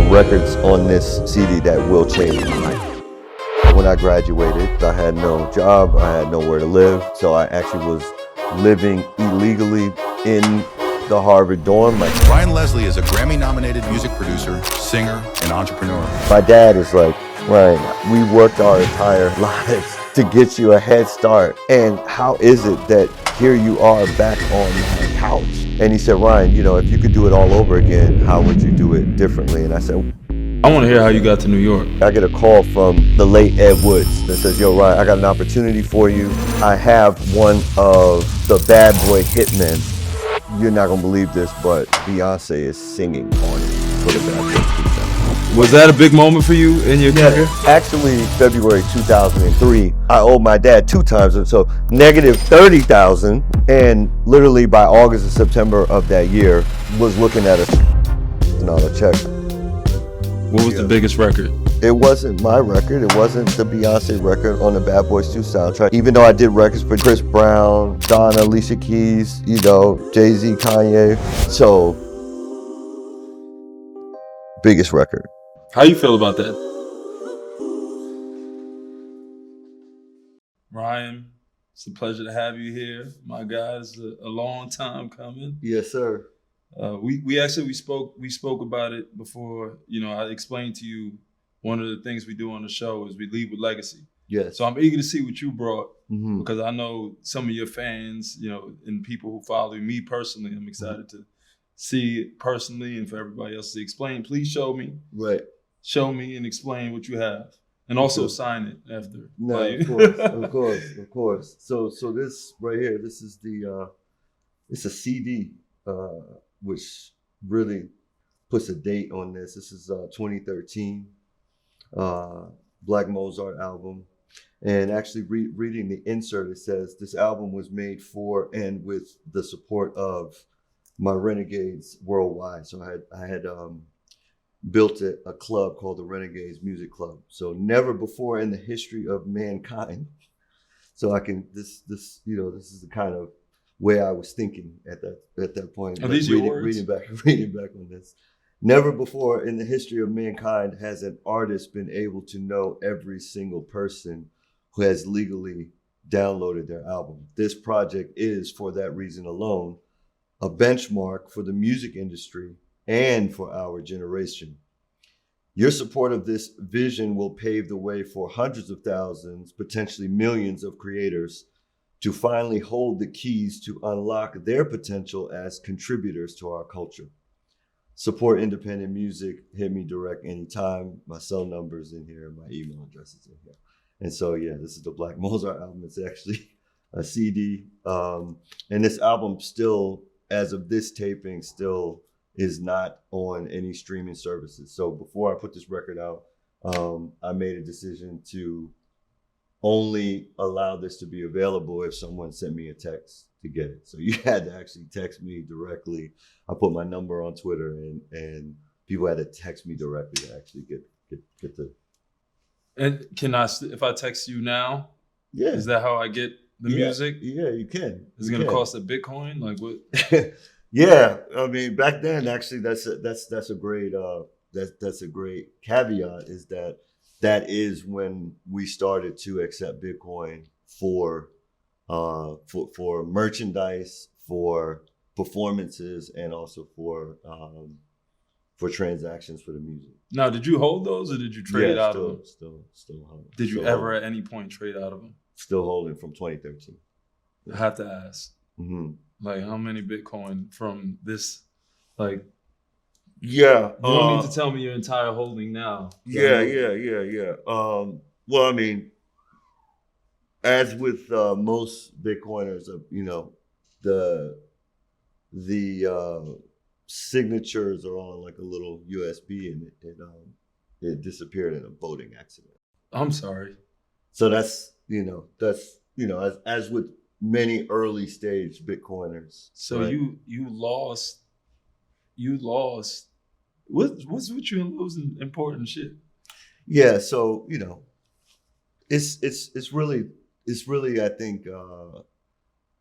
records on this CD that will change my life. When I graduated, I had no job, I had nowhere to live, so I actually was living illegally in the Harvard dorm. Ryan Leslie is a Grammy-nominated music producer, singer, and entrepreneur. My dad is like, Ryan, we worked our entire lives to get you a head start, and how is it that here you are back on my couch? And he said, Ryan, you know, if you could do it all over again, how would you do it differently? And I said, I want to hear how you got to New York. I get a call from the late Ed Woods that says, yo, Ryan, I got an opportunity for you. I have one of the bad boy hitmen. You're not gonna believe this, but Beyonce is singing on it for the Bad Boy 2 soundtrack. Was that a big moment for you in your career? Actually, February 2003, I owed my dad 2 times, so negative 30,000, and literally by August and September of that year, was looking at another check. What was the biggest record? It wasn't my record. It wasn't the Beyonce record on the Bad Boys 2 soundtrack. Even though I did records for Chris Brown, Donna, Alicia Keys, you know, Jay-Z, Kanye. So, biggest record. How you feel about that? Ryan, it's a pleasure to have you here. My God, it's a long time coming. Yes, sir. We spoke about it before. You know, I explained to you one of the things we do on the show is we lead with legacy. Yes. So I'm eager to see what you brought because I know some of your fans, you know, and people who follow me personally. I'm excited to see it personally and for everybody else to explain. Please show me. Right. Show me and explain what you have, and also sign it after. No, of course. So this right here, this is it's a CD, which really puts a date on this. This is 2013, Black Mozart album. And actually reading the insert, it says this album was made for and with the support of my Renegades worldwide. So I had built a club called the Renegades Music Club. So never before in the history of mankind. So this is the kind of way I was thinking at that point. Are these your words? Reading back on this. Never before in the history of mankind has an artist been able to know every single person who has legally downloaded their album. This project is, for that reason alone, a benchmark for the music industry and for our generation. Your support of this vision will pave the way for hundreds of thousands, potentially millions of creators to finally hold the keys to unlock their potential as contributors to our culture. Support independent music. Hit me direct anytime. My cell number's in here. My email address is in here. And so, yeah, this is the Black Mozart album. It's actually a CD. And this album still, as of this taping, still is not on any streaming services. So before I put this record out, I made a decision to only allow this to be available if someone sent me a text to get it. So you had to actually text me directly. I put my number on Twitter and people had to text me directly to actually get the. And if I text you now, yeah, is that how I get the music? Yeah, you can. Is it going to cost a Bitcoin? Like what? Yeah, I mean, back then, actually, that's a great caveat. Is that is when we started to accept Bitcoin for merchandise, for performances, and also for transactions for the music. Now, did you hold those or did you trade out of them? Still hold. Did you ever at any point trade out of them? Still holding from 2013. I have to ask. Mm-hmm. Like, how many Bitcoin from this? Like, yeah, you don't need to tell me your entire holding now. Yeah. Well, I mean, as with most Bitcoiners, you know, the signatures are on like a little USB, and it disappeared in a boating accident. I'm sorry. So that's as with many early stage Bitcoiners. So right? you lost. What's with you in losing important shit? Yeah. So, you know, it's really I think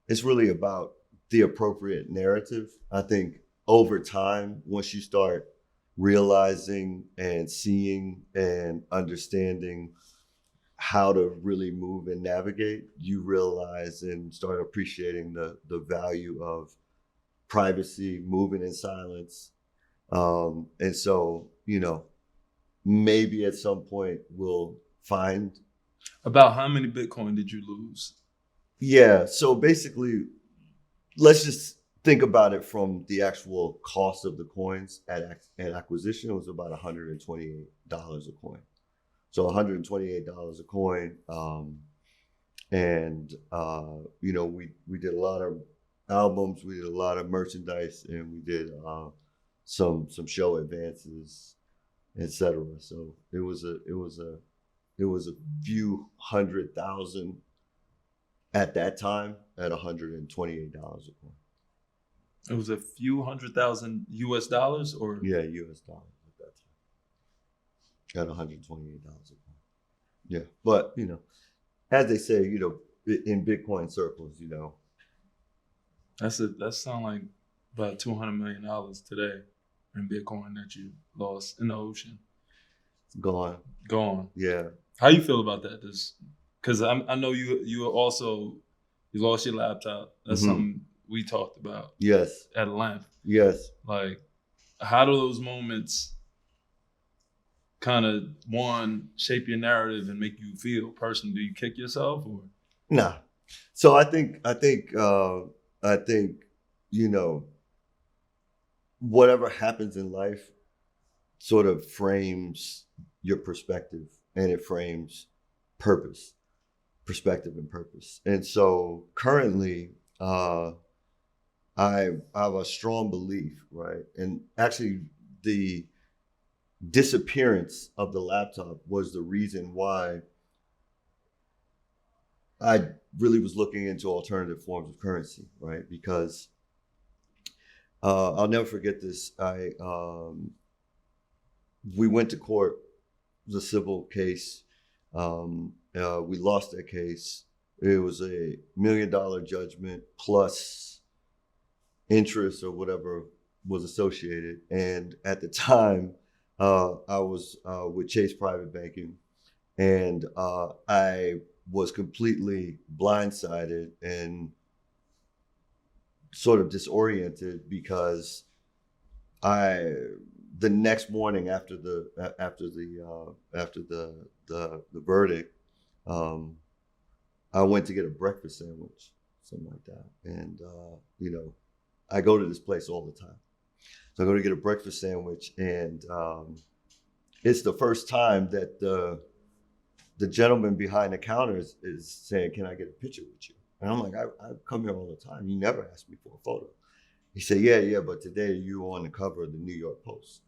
it's really about the appropriate narrative. I think over time, once you start realizing and seeing and understanding how to really move and navigate, you realize and start appreciating the value of privacy, moving in silence. And so, maybe at some point we'll find. About how many Bitcoin did you lose? Yeah. So basically, let's just think about it from the actual cost of the coins at acquisition. It was about $128 a coin. So $128 a coin. We did a lot of albums, we did a lot of merchandise, and we did some show advances, etc. So it was a few $100,000 at that time at $128 a coin. It was a few $100,000 US, or Yeah, US dollars at that time. At $128 a coin. Yeah. But as they say, in Bitcoin circles, that sound like about $200 million today in Bitcoin that you lost in the ocean. it's gone. Gone. Yeah. How you feel about that? Because I know you lost your laptop. That's something we talked about. Yes. At length. Yes. Like, how do those moments kind of shape your narrative and make you feel personally? Do you kick yourself or? Nah. So I think whatever happens in life sort of frames your perspective, and it frames perspective and purpose. And so currently, I have a strong belief, right? And actually, the disappearance of the laptop was the reason why I really was looking into alternative forms of currency, right? Because I'll never forget this. We went to court. It was a civil case. We lost that case. It was a $1 million judgment plus interest or whatever was associated. And at the time, I was with Chase Private Banking, and I was completely blindsided and sort of disoriented because the next morning after the verdict, I went to get a breakfast sandwich, something like that, and I go to this place all the time. So I go to get a breakfast sandwich, and it's the first time that the gentleman behind the counter is saying, "Can I get a picture with you?" And I'm like, I come here all the time. You never ask me for a photo. He said, yeah, but today you on the cover of the New York Post.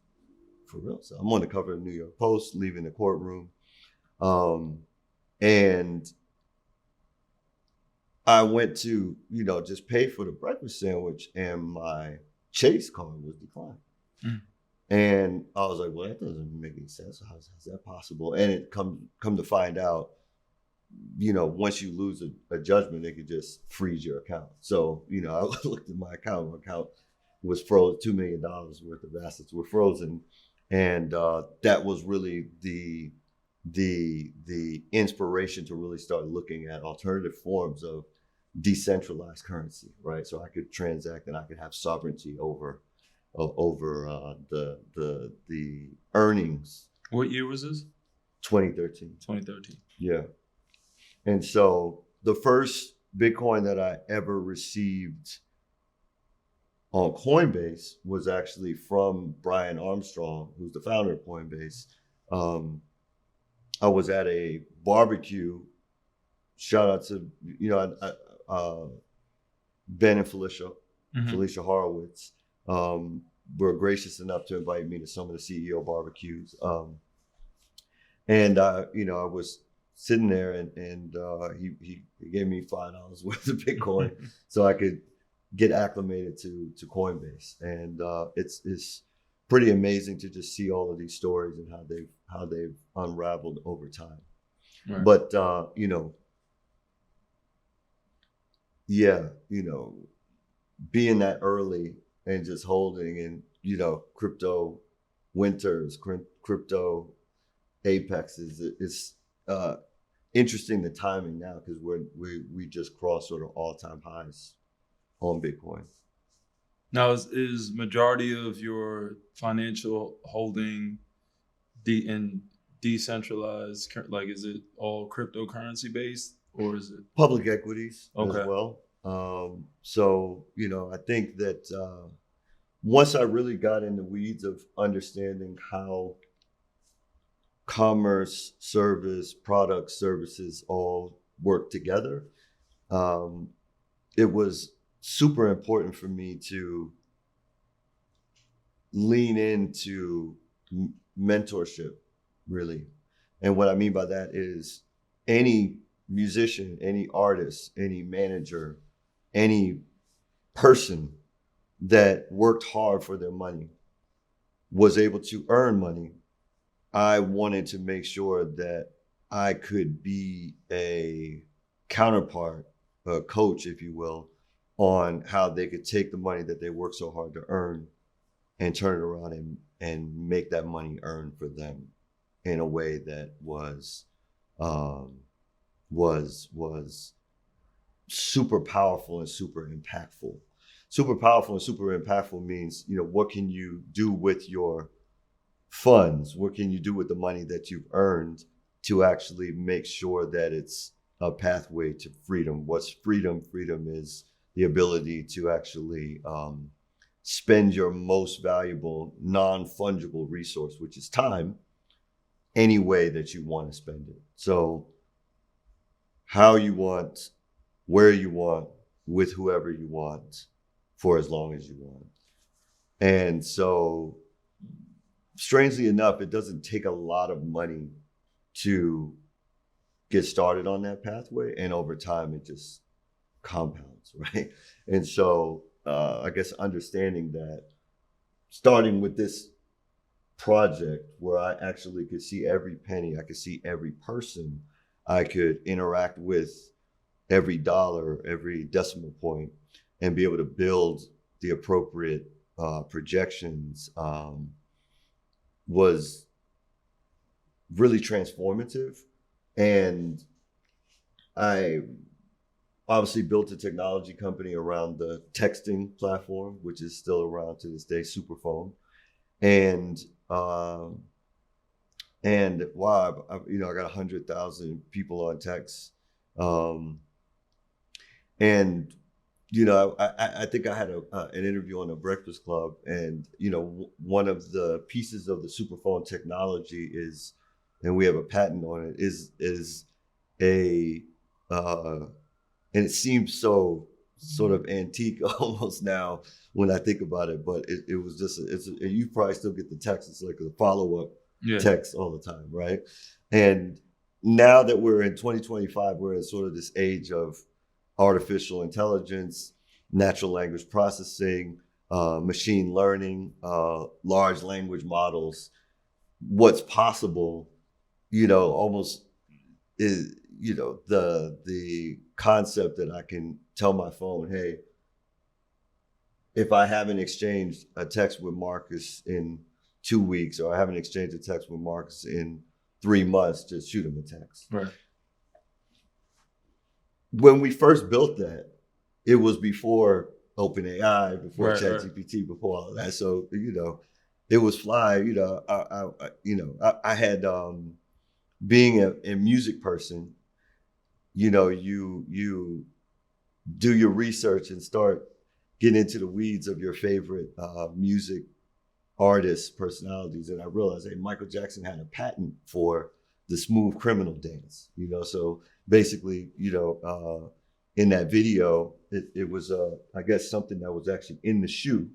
For real. So I'm on the cover of the New York Post, leaving the courtroom. And I went to, just pay for the breakfast sandwich, and my Chase card was declined. And I was like, well, that doesn't make any sense. How's that possible? And it come to find out, once you lose a judgment, they could just freeze your account. So, I looked at my account. My account was frozen. $2 million worth of assets were frozen. And that was really the inspiration to really start looking at alternative forms of decentralized currency, right? So I could transact and I could have sovereignty over the earnings. What year was this? 2013. 2013. Yeah. And so the first Bitcoin that I ever received on Coinbase was actually from Brian Armstrong, who's the founder of Coinbase. I was at a barbecue. Shout out to Ben and Felicia Horowitz. Were gracious enough to invite me to some of the CEO barbecues. And I was sitting there, and he gave me $5 worth of Bitcoin so I could get acclimated to Coinbase. And it's pretty amazing to just see all of these stories and how they've unraveled over time. Right. But being that early and just holding, and crypto winters, crypto apexes. It's interesting the timing now because we just crossed sort of all-time highs on Bitcoin. Now, is majority of your financial holding in decentralized? Like, is it all cryptocurrency based, or is it Public equities Okay. as well? So, I think that once I really got in the weeds of understanding how commerce, service, products, services all work together, it was super important for me to lean into mentorship, really. And what I mean by that is any musician, any artist, any manager, any person that worked hard for their money was able to earn money. I wanted to make sure that I could be a counterpart, a coach, if you will, on how they could take the money that they worked so hard to earn and turn it around and make that money earn for them in a way that was super powerful and super impactful. Super powerful and super impactful means, what can you do with your funds? What can you do with the money that you've earned to actually make sure that it's a pathway to freedom? What's freedom? Freedom is the ability to actually spend your most valuable, non-fungible resource, which is time, any way that you want to spend it. So how you want, where you want, with whoever you want, for as long as you want. And so, strangely enough, it doesn't take a lot of money to get started on that pathway. And over time, it just compounds, right? And so I guess understanding that, starting with this project where I actually could see every penny, I could see every person, I could interact with every dollar, every decimal point, and be able to build the appropriate projections was really transformative. And I obviously built a technology company around the texting platform, which is still around to this day, Superphone. And wow, I got 100,000 people on text. And I think I had an interview on the Breakfast Club, and one of the pieces of the Superphone technology is, and we have a patent on it, is a and it seems so sort of antique almost now when I think about it, but it was just you probably still get the text. It's like a follow-up text all the time, right? And now that we're in 2025, we're in sort of this age of artificial intelligence, natural language processing, machine learning, large language models. What's possible, almost is, the concept that I can tell my phone, hey, if I haven't exchanged a text with Marcus in 2 weeks, or I haven't exchanged a text with Marcus in 3 months, just shoot him a text. Right. When we first built that, it was before OpenAI, before ChatGPT, before all of that. So, it was fly. I had, being a music person, you do your research and start getting into the weeds of your favorite music artists, personalities. And I realized, hey, Michael Jackson had a patent for the smooth criminal dance, so basically, in that video, it was, I guess, something that was actually in the shoe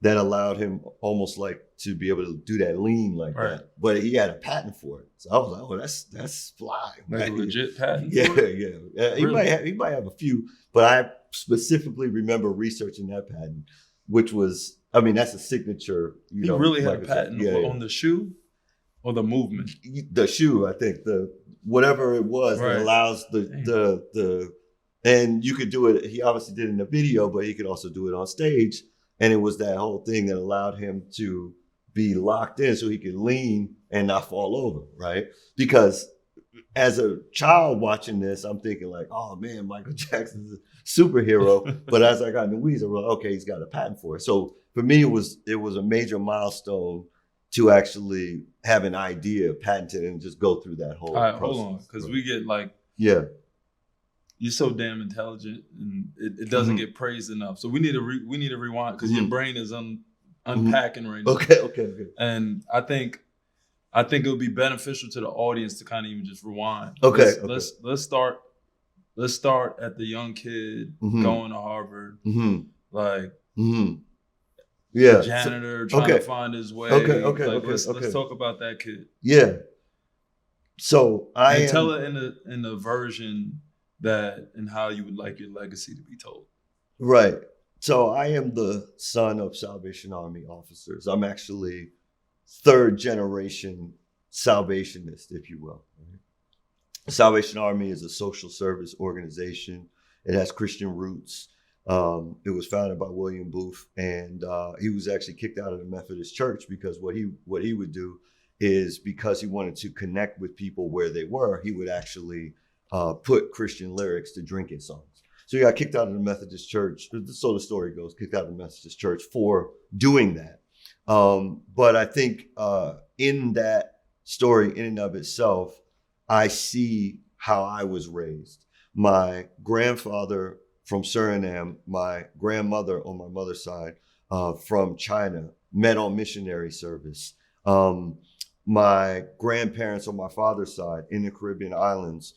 that allowed him almost like to be able to do that lean like that. But he had a patent for it. So I was like, oh, that's fly. Like a legit patent? Yeah, for it? yeah. He might have a few, but I specifically remember researching that patent, which was, that's a signature. He really had a patent on the shoe or the movement? The shoe, I think, whatever it was that allows and you could do it. He obviously did it in a video, but he could also do it on stage. And it was that whole thing that allowed him to be locked in so he could lean and not fall over, right? Because as a child watching this, I'm thinking like, oh man, Michael Jackson's a superhero. But as I got in the weeds, I was like, okay, he's got a patent for it. So for me, it was a major milestone to actually have an idea patented and just go through that whole All right, process. hold on, because we get like, yeah, you're so damn intelligent, and it doesn't get praised enough. So we need to rewind because your brain is unpacking right now. Okay. And I think it would be beneficial to the audience to kind of even just rewind. Okay. Let's start at the young kid going to Harvard, like yeah, janitor trying to find his way. Let's talk about that kid. Yeah. So tell it in the version that and how you would like your legacy to be told. Right. So I am the son of Salvation Army officers. I'm actually third generation Salvationist, if you will. Salvation Army is a social service organization. It has Christian roots. It was founded by William Booth, and he was actually kicked out of the Methodist Church because what he would do is, because he wanted to connect with people where they were, he would actually put Christian lyrics to drinking songs. So he got kicked out of the Methodist Church. So the story goes, kicked out of the Methodist Church for doing that. But I think in that story, in and of itself, I see how I was raised. My grandfather from Suriname, my grandmother on my mother's side from China, met on missionary service. My grandparents on my father's side in the Caribbean islands,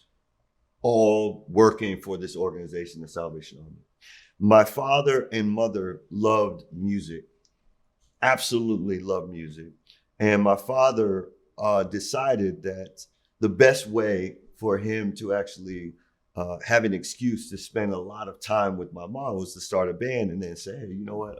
all working for this organization, the Salvation Army. My father and mother loved music, absolutely loved music. And my father decided that the best way for him to actually have an excuse to spend a lot of time with my mom was to start a band and then say, hey, you know what?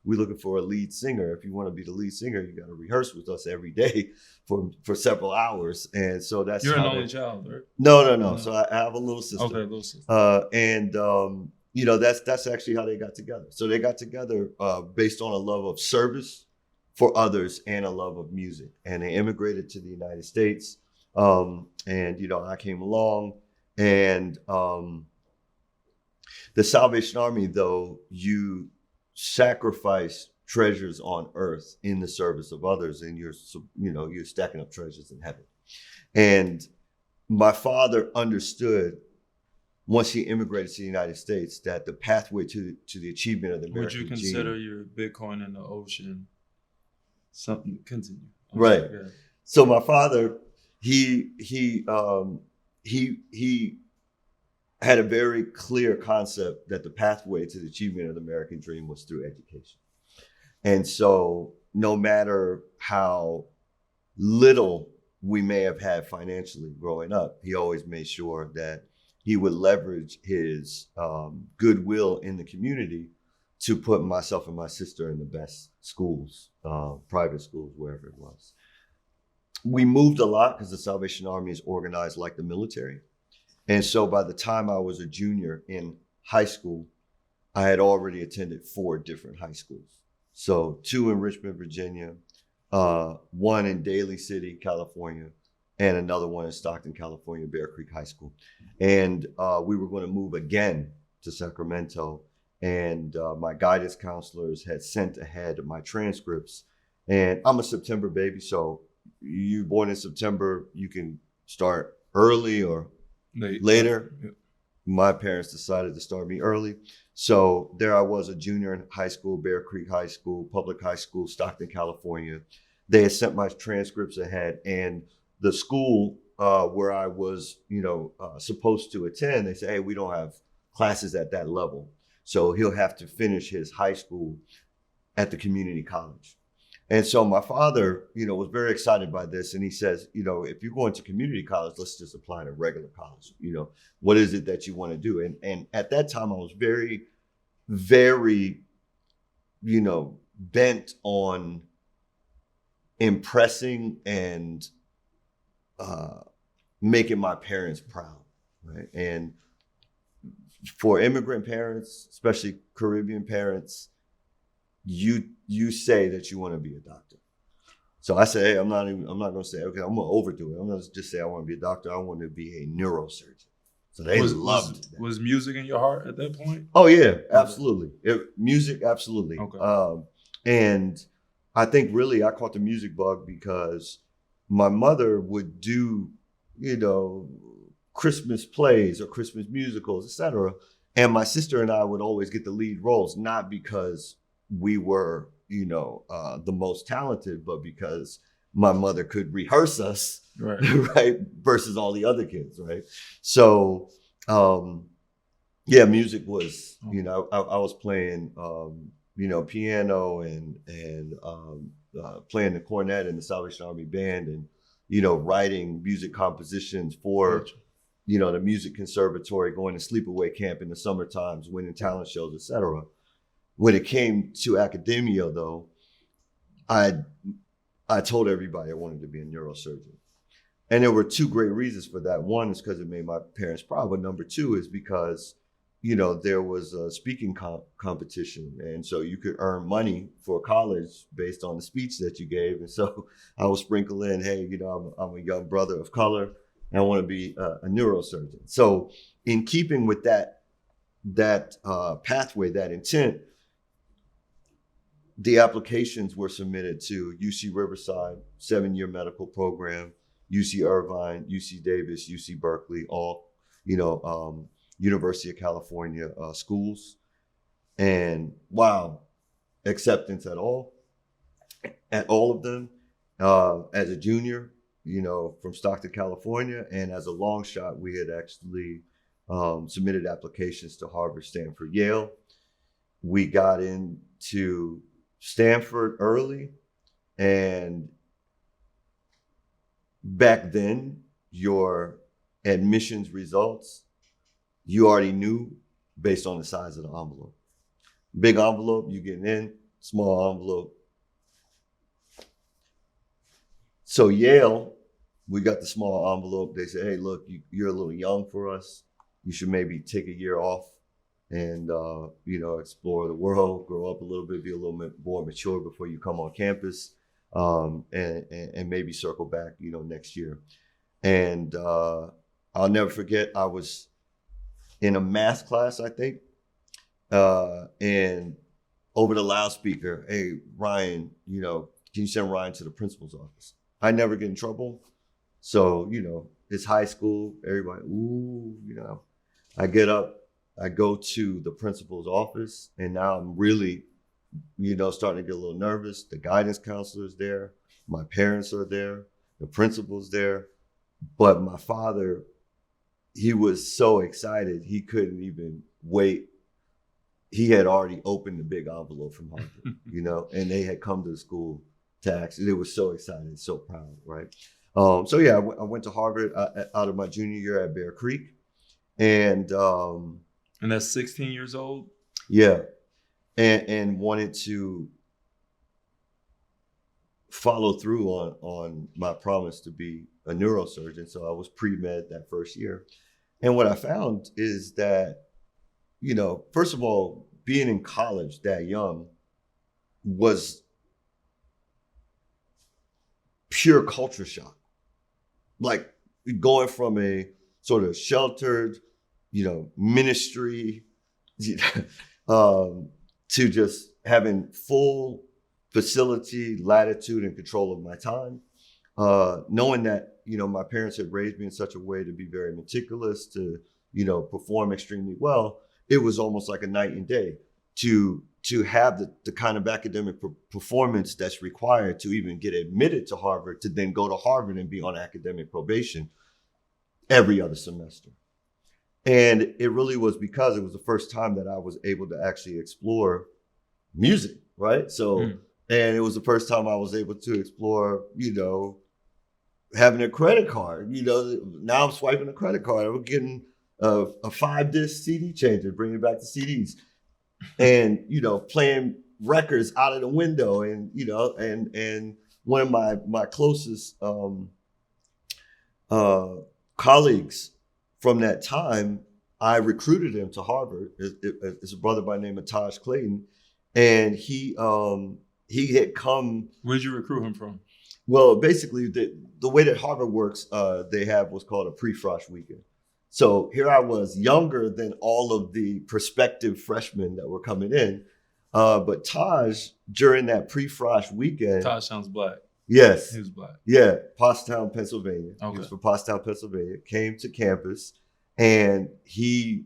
We're looking for a lead singer. If you want to be the lead singer, you got to rehearse with us every day for several hours. And so that's You're an only child, right? No. So I have a little sister. Okay, little sister. And that's actually how they got together. So they got together based on a love of service for others and a love of music. And they immigrated to the United States. And I came along, and the Salvation Army, though, you sacrifice treasures on earth in the service of others, and you're stacking up treasures in heaven. And my father understood, once he immigrated to the United States, that the pathway to the achievement of the American dream. Would you consider your Bitcoin in the ocean something? Continue. Right. So my father, he had a very clear concept that the pathway to the achievement of the American dream was through education. And so no matter how little we may have had financially growing up, he always made sure that he would leverage his goodwill in the community to put myself and my sister in the best schools, private schools, wherever it was. We moved a lot because the Salvation Army is organized like the military. And so by the time I was a junior in high school, I had already attended 4 different high schools. So 2 in Richmond, Virginia, 1 in Daly City, California, and another one in Stockton, California, Bear Creek High School. And we were going to move again to Sacramento. And my guidance counselors had sent ahead my transcripts. And I'm a September baby, so you born in September, you can start early or later. Yep. My parents decided to start me early. So there I was, a junior in high school, Bear Creek High School, public high school, Stockton, California. They had sent my transcripts ahead, and the school where I was, supposed to attend, they said, hey, we don't have classes at that level. So he'll have to finish his high school at the community college. And so my father, was very excited by this. And he says, if you're going to community college, let's just apply to regular college. What is it that you want to do? And at that time, I was very, very, bent on impressing and making my parents proud, right? And for immigrant parents, especially Caribbean parents, you say that you want to be a doctor. So I said, hey, I'm not going to say, okay, I'm going to overdo it. I'm going to just say I want to be a doctor. I want to be a neurosurgeon. So they loved that. Was music in your heart at that point? Oh yeah, absolutely. Music, absolutely. Okay. And I think really I caught the music bug because my mother would do, Christmas plays or Christmas musicals, etc. And my sister and I would always get the lead roles, not because we were, the most talented, but because my mother could rehearse us, right? Right, versus all the other kids, right? So, music was, I was playing, piano and playing the cornet in the Salvation Army band, and writing music compositions for, the music conservatory, going to sleepaway camp in the summer times, winning talent shows, etc. When it came to academia, though, I told everybody I wanted to be a neurosurgeon. And there were two great reasons for that. One is because it made my parents proud, but number two is because, there was a speaking competition. And so you could earn money for college based on the speech that you gave. And so I was sprinkling, hey, I'm a young brother of color and I want to be a neurosurgeon. So in keeping with that pathway, that intent, the applications were submitted to UC Riverside, 7-year medical program, UC Irvine, UC Davis, UC Berkeley, all, University of California schools. And wow, acceptance at all of them. As a junior, from Stockton, California, and as a long shot, we had actually submitted applications to Harvard, Stanford, Yale. We got into Stanford early, and back then, your admissions results, you already knew based on the size of the envelope. Big envelope, you getting in, small envelope. So Yale, we got the small envelope. They said, hey, look, you're a little young for us. You should maybe take a year off and, explore the world, grow up a little bit, be a little bit more mature before you come on campus, and maybe circle back, next year. And I'll never forget, I was in a math class, I think, and over the loudspeaker, hey, Ryan, can you send Ryan to the principal's office? I never get in trouble. So, it's high school, everybody, I get up, I go to the principal's office, and now I'm really, starting to get a little nervous. The guidance counselor's there, my parents are there, the principal's there, but my father, he was so excited, he couldn't even wait. He had already opened the big envelope from Harvard, and they had come to the school to actually, they were so excited, so proud, right? I went to Harvard out of my junior year at Bear Creek. And that's 16 years old? Yeah. And wanted to follow through on my promise to be a neurosurgeon. So I was pre-med that first year. And what I found is that, first of all, being in college that young was pure culture shock. Like going from a sort of sheltered, ministry, to just having full facility, latitude, and control of my time. Knowing that, my parents had raised me in such a way to be very meticulous, to, perform extremely well. It was almost like a night and day to have the kind of academic performance that's required to even get admitted to Harvard, to then go to Harvard and be on academic probation every other semester. And it really was because it was the first time that I was able to actually explore music, right? So, and it was the first time I was able to explore, having a credit card. Now I'm swiping a credit card. I'm getting a 5-disc CD changer, bringing back the CDs. And, playing records out of the window, and, and one of my closest colleagues from that time, I recruited him to Harvard. It's a brother by the name of Taj Clayton. And he had come. Where'd you recruit him from? Well, basically, the way that Harvard works, they have what's called a pre-frosh weekend. So here I was, younger than all of the prospective freshmen that were coming in. But Taj, during that pre-frosh weekend, Todd sounds black. yes, He was black. yeah, Pottstown, Pennsylvania. Okay. He was from Pottstown, Pennsylvania. Came to campus, and he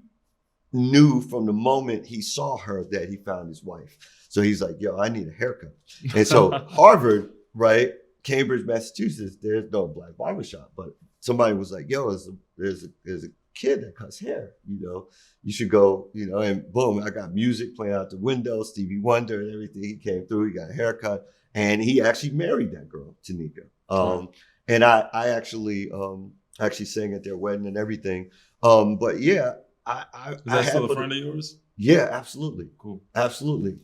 knew from the moment he saw her that he found his wife. So he's like, "Yo, I need a haircut." And so Harvard, right, Cambridge, Massachusetts, there's no black barbershop, but somebody was like, "Yo, there's a kid that cuts hair. You should go." And boom, I got music playing out the window, Stevie Wonder and everything. He came through. He got a haircut. And he actually married that girl, Tanika. And I actually sang at their wedding and everything. But yeah, Is that still a friend of yours? Yeah, absolutely. Cool. Absolutely.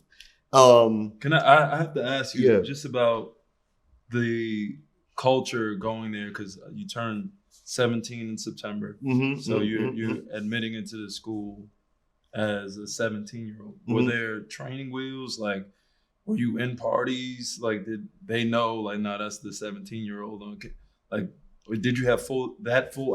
Can I have to ask you just about the culture going there, because you turned 17 in September. So you're admitting into the school as a 17-year-old. Were there training wheels? Like, were you in parties? Like, did they know, like, no, that's the 17-year-old? Like, did you have full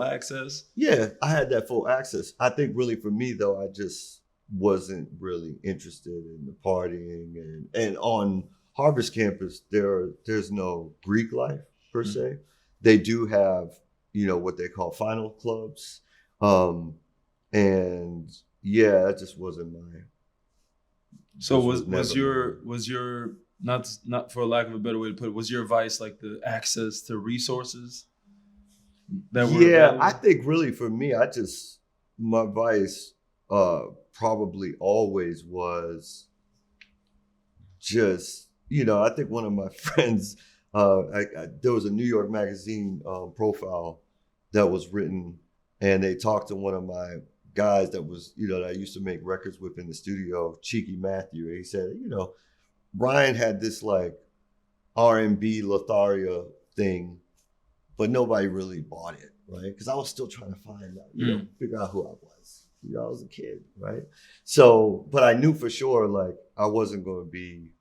access? Yeah, I had that full access. I think really for me, though, I just wasn't really interested in the partying. And on Harvard's campus, there's no Greek life, per se. They do have, what they call final clubs. And yeah, that just wasn't my... So was your not for lack of a better way to put it, was your advice like the access to resources that were available? I think really for me, my advice probably always was just, I think one of my friends, there was a New York Magazine profile that was written, and they talked to one of my guys that was, that I used to make records with in the studio, Cheeky Matthew. And he said, Ryan had this like R&B Lotharia thing, but nobody really bought it, right? Because I was still trying to find out, figure out who I was. I was a kid, right? So, but I knew for sure, like, I wasn't going to be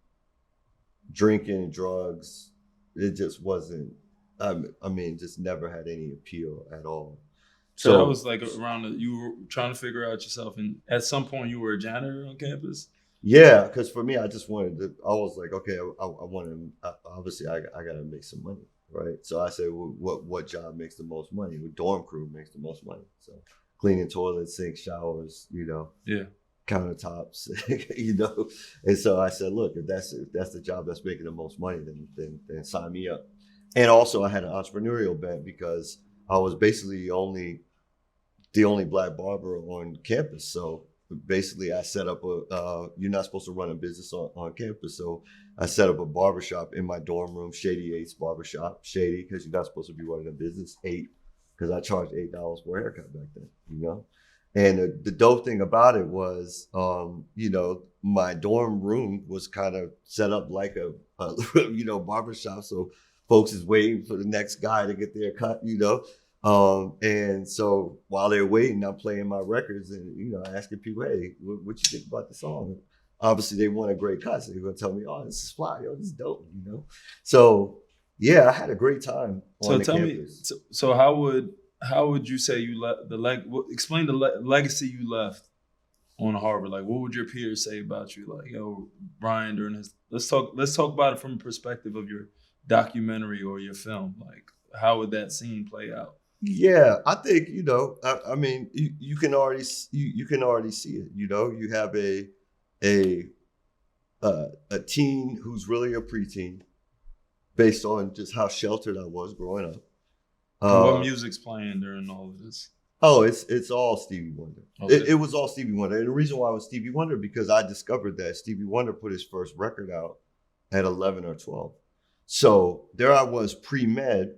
drinking drugs. It just wasn't, just never had any appeal at all. So that was like around you were trying to figure out yourself, and at some point you were a janitor on campus? Yeah, because for me, I just wanted to, I was like, okay, I want to, obviously I got to make some money, right? So I said, well, what job makes the most money? The dorm crew makes the most money. So cleaning toilets, sinks, showers, countertops, And so I said, look, if that's the job that's making the most money, then sign me up. And also I had an entrepreneurial bent because I was basically the only black barber on campus. So basically I set up you're not supposed to run a business on campus. So I set up a barbershop in my dorm room, Shady Eight's barbershop. Shady, because you're not supposed to be running a business. 8, because I charged $8 for a haircut back then, And the dope thing about it was, my dorm room was kind of set up like a barbershop. So folks is waiting for the next guy to get their cut, And so while they're waiting, I'm playing my records and, asking people, hey, what you think about the song? Obviously, they want a great cut. So they're going to tell me, oh, this is fly. Yo, this is dope, So, yeah, I had a great time on the campus. So how would you say you left explain the legacy you left on Harvard? Like, what would your peers say about you? Like, yo, Brian, during his, let's talk about it from a perspective of your documentary or your film. Like, how would that scene play out? Yeah, I think, you can already see it. You have a teen who's really a preteen based on just how sheltered I was growing up. What music's playing during all of this? Oh, it's all Stevie Wonder. Okay. It was all Stevie Wonder. And the reason why it was Stevie Wonder, because I discovered that Stevie Wonder put his first record out at 11 or 12. So there I was pre-med,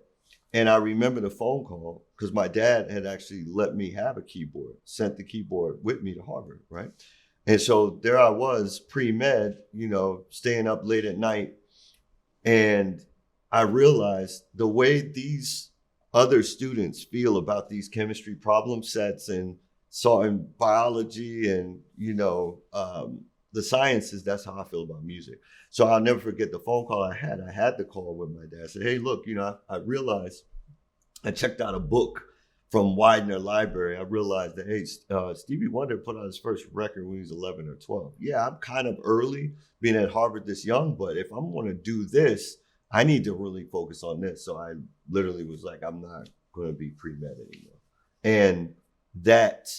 and I remember the phone call because my dad had actually let me have a keyboard, sent the keyboard with me to Harvard, right? And so there I was pre-med, staying up late at night. And I realized the way these other students feel about these chemistry problem sets and saw in biology and, the the sciences, that's how I feel about music. So I'll never forget the phone call I had. I had the call with my dad. I said, hey, look, I realized I checked out a book from Widener Library. I realized that, hey, Stevie Wonder put out his first record when he was 11 or 12. Yeah, I'm kind of early being at Harvard this young, but if I'm going to do this, I need to really focus on this. So I literally was like, I'm not going to be pre-med anymore. And that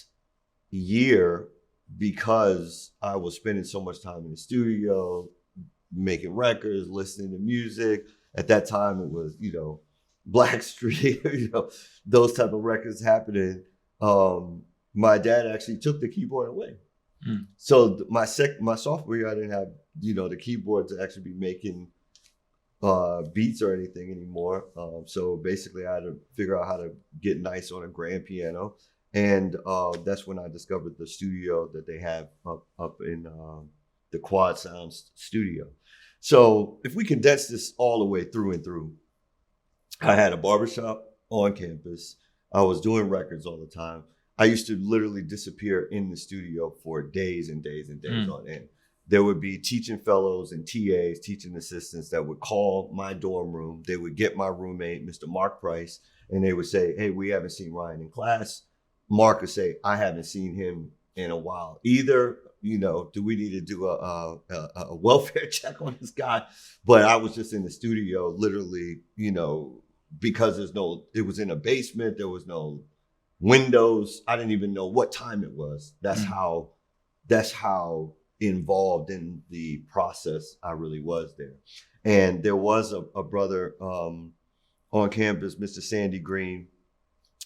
year, because I was spending so much time in the studio, making records, listening to music, at that time it was, Blackstreet, those type of records happening. My dad actually took the keyboard away. So my sophomore year, I didn't have, the keyboard to actually be making beats or anything anymore. So basically I had to figure out how to get nice on a grand piano. And that's when I discovered the studio that they have up in the Quad Sounds studio. So if we condense this all the way through and through, I had a barbershop on campus. I was doing records all the time. I used to literally disappear in the studio for days and days and days on end. There would be teaching fellows and TAs, teaching assistants that would call my dorm room. They would get my roommate, Mr. Mark Price, and they would say, hey, we haven't seen Ryan in class. Mark would say, I haven't seen him in a while. Either, do we need to do a welfare check on this guy? But I was just in the studio, literally, because it was in a basement. There was no windows. I didn't even know what time it was. That's how involved in the process I really was there. And there was a brother on campus, Mr. Sandy Green,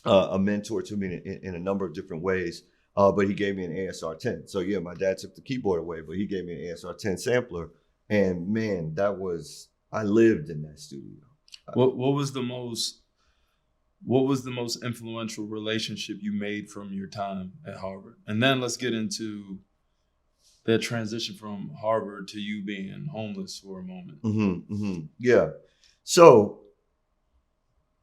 a mentor to me in a number of different ways. But he gave me an ASR 10. So yeah, my dad took the keyboard away, but he gave me an ASR 10 sampler. And man, I lived in that studio. What was the most influential relationship you made from your time at Harvard? And then let's get into that transition from Harvard to you being homeless for a moment. Yeah. So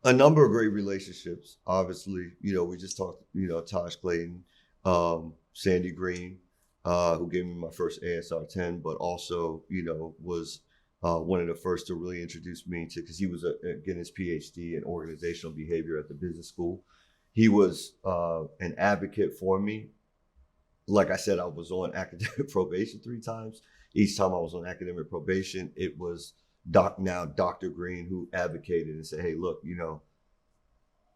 a number of great relationships, obviously, we just talked, Tosh Clayton, Sandy Green, who gave me my first ASR 10, but also, was one of the first to really introduce me to, because he was getting his PhD in organizational behavior at the business school. He was an advocate for me. Like I said, I was on academic probation 3 times. Each time I was on academic probation, it was Dr. Green who advocated and said, hey, look,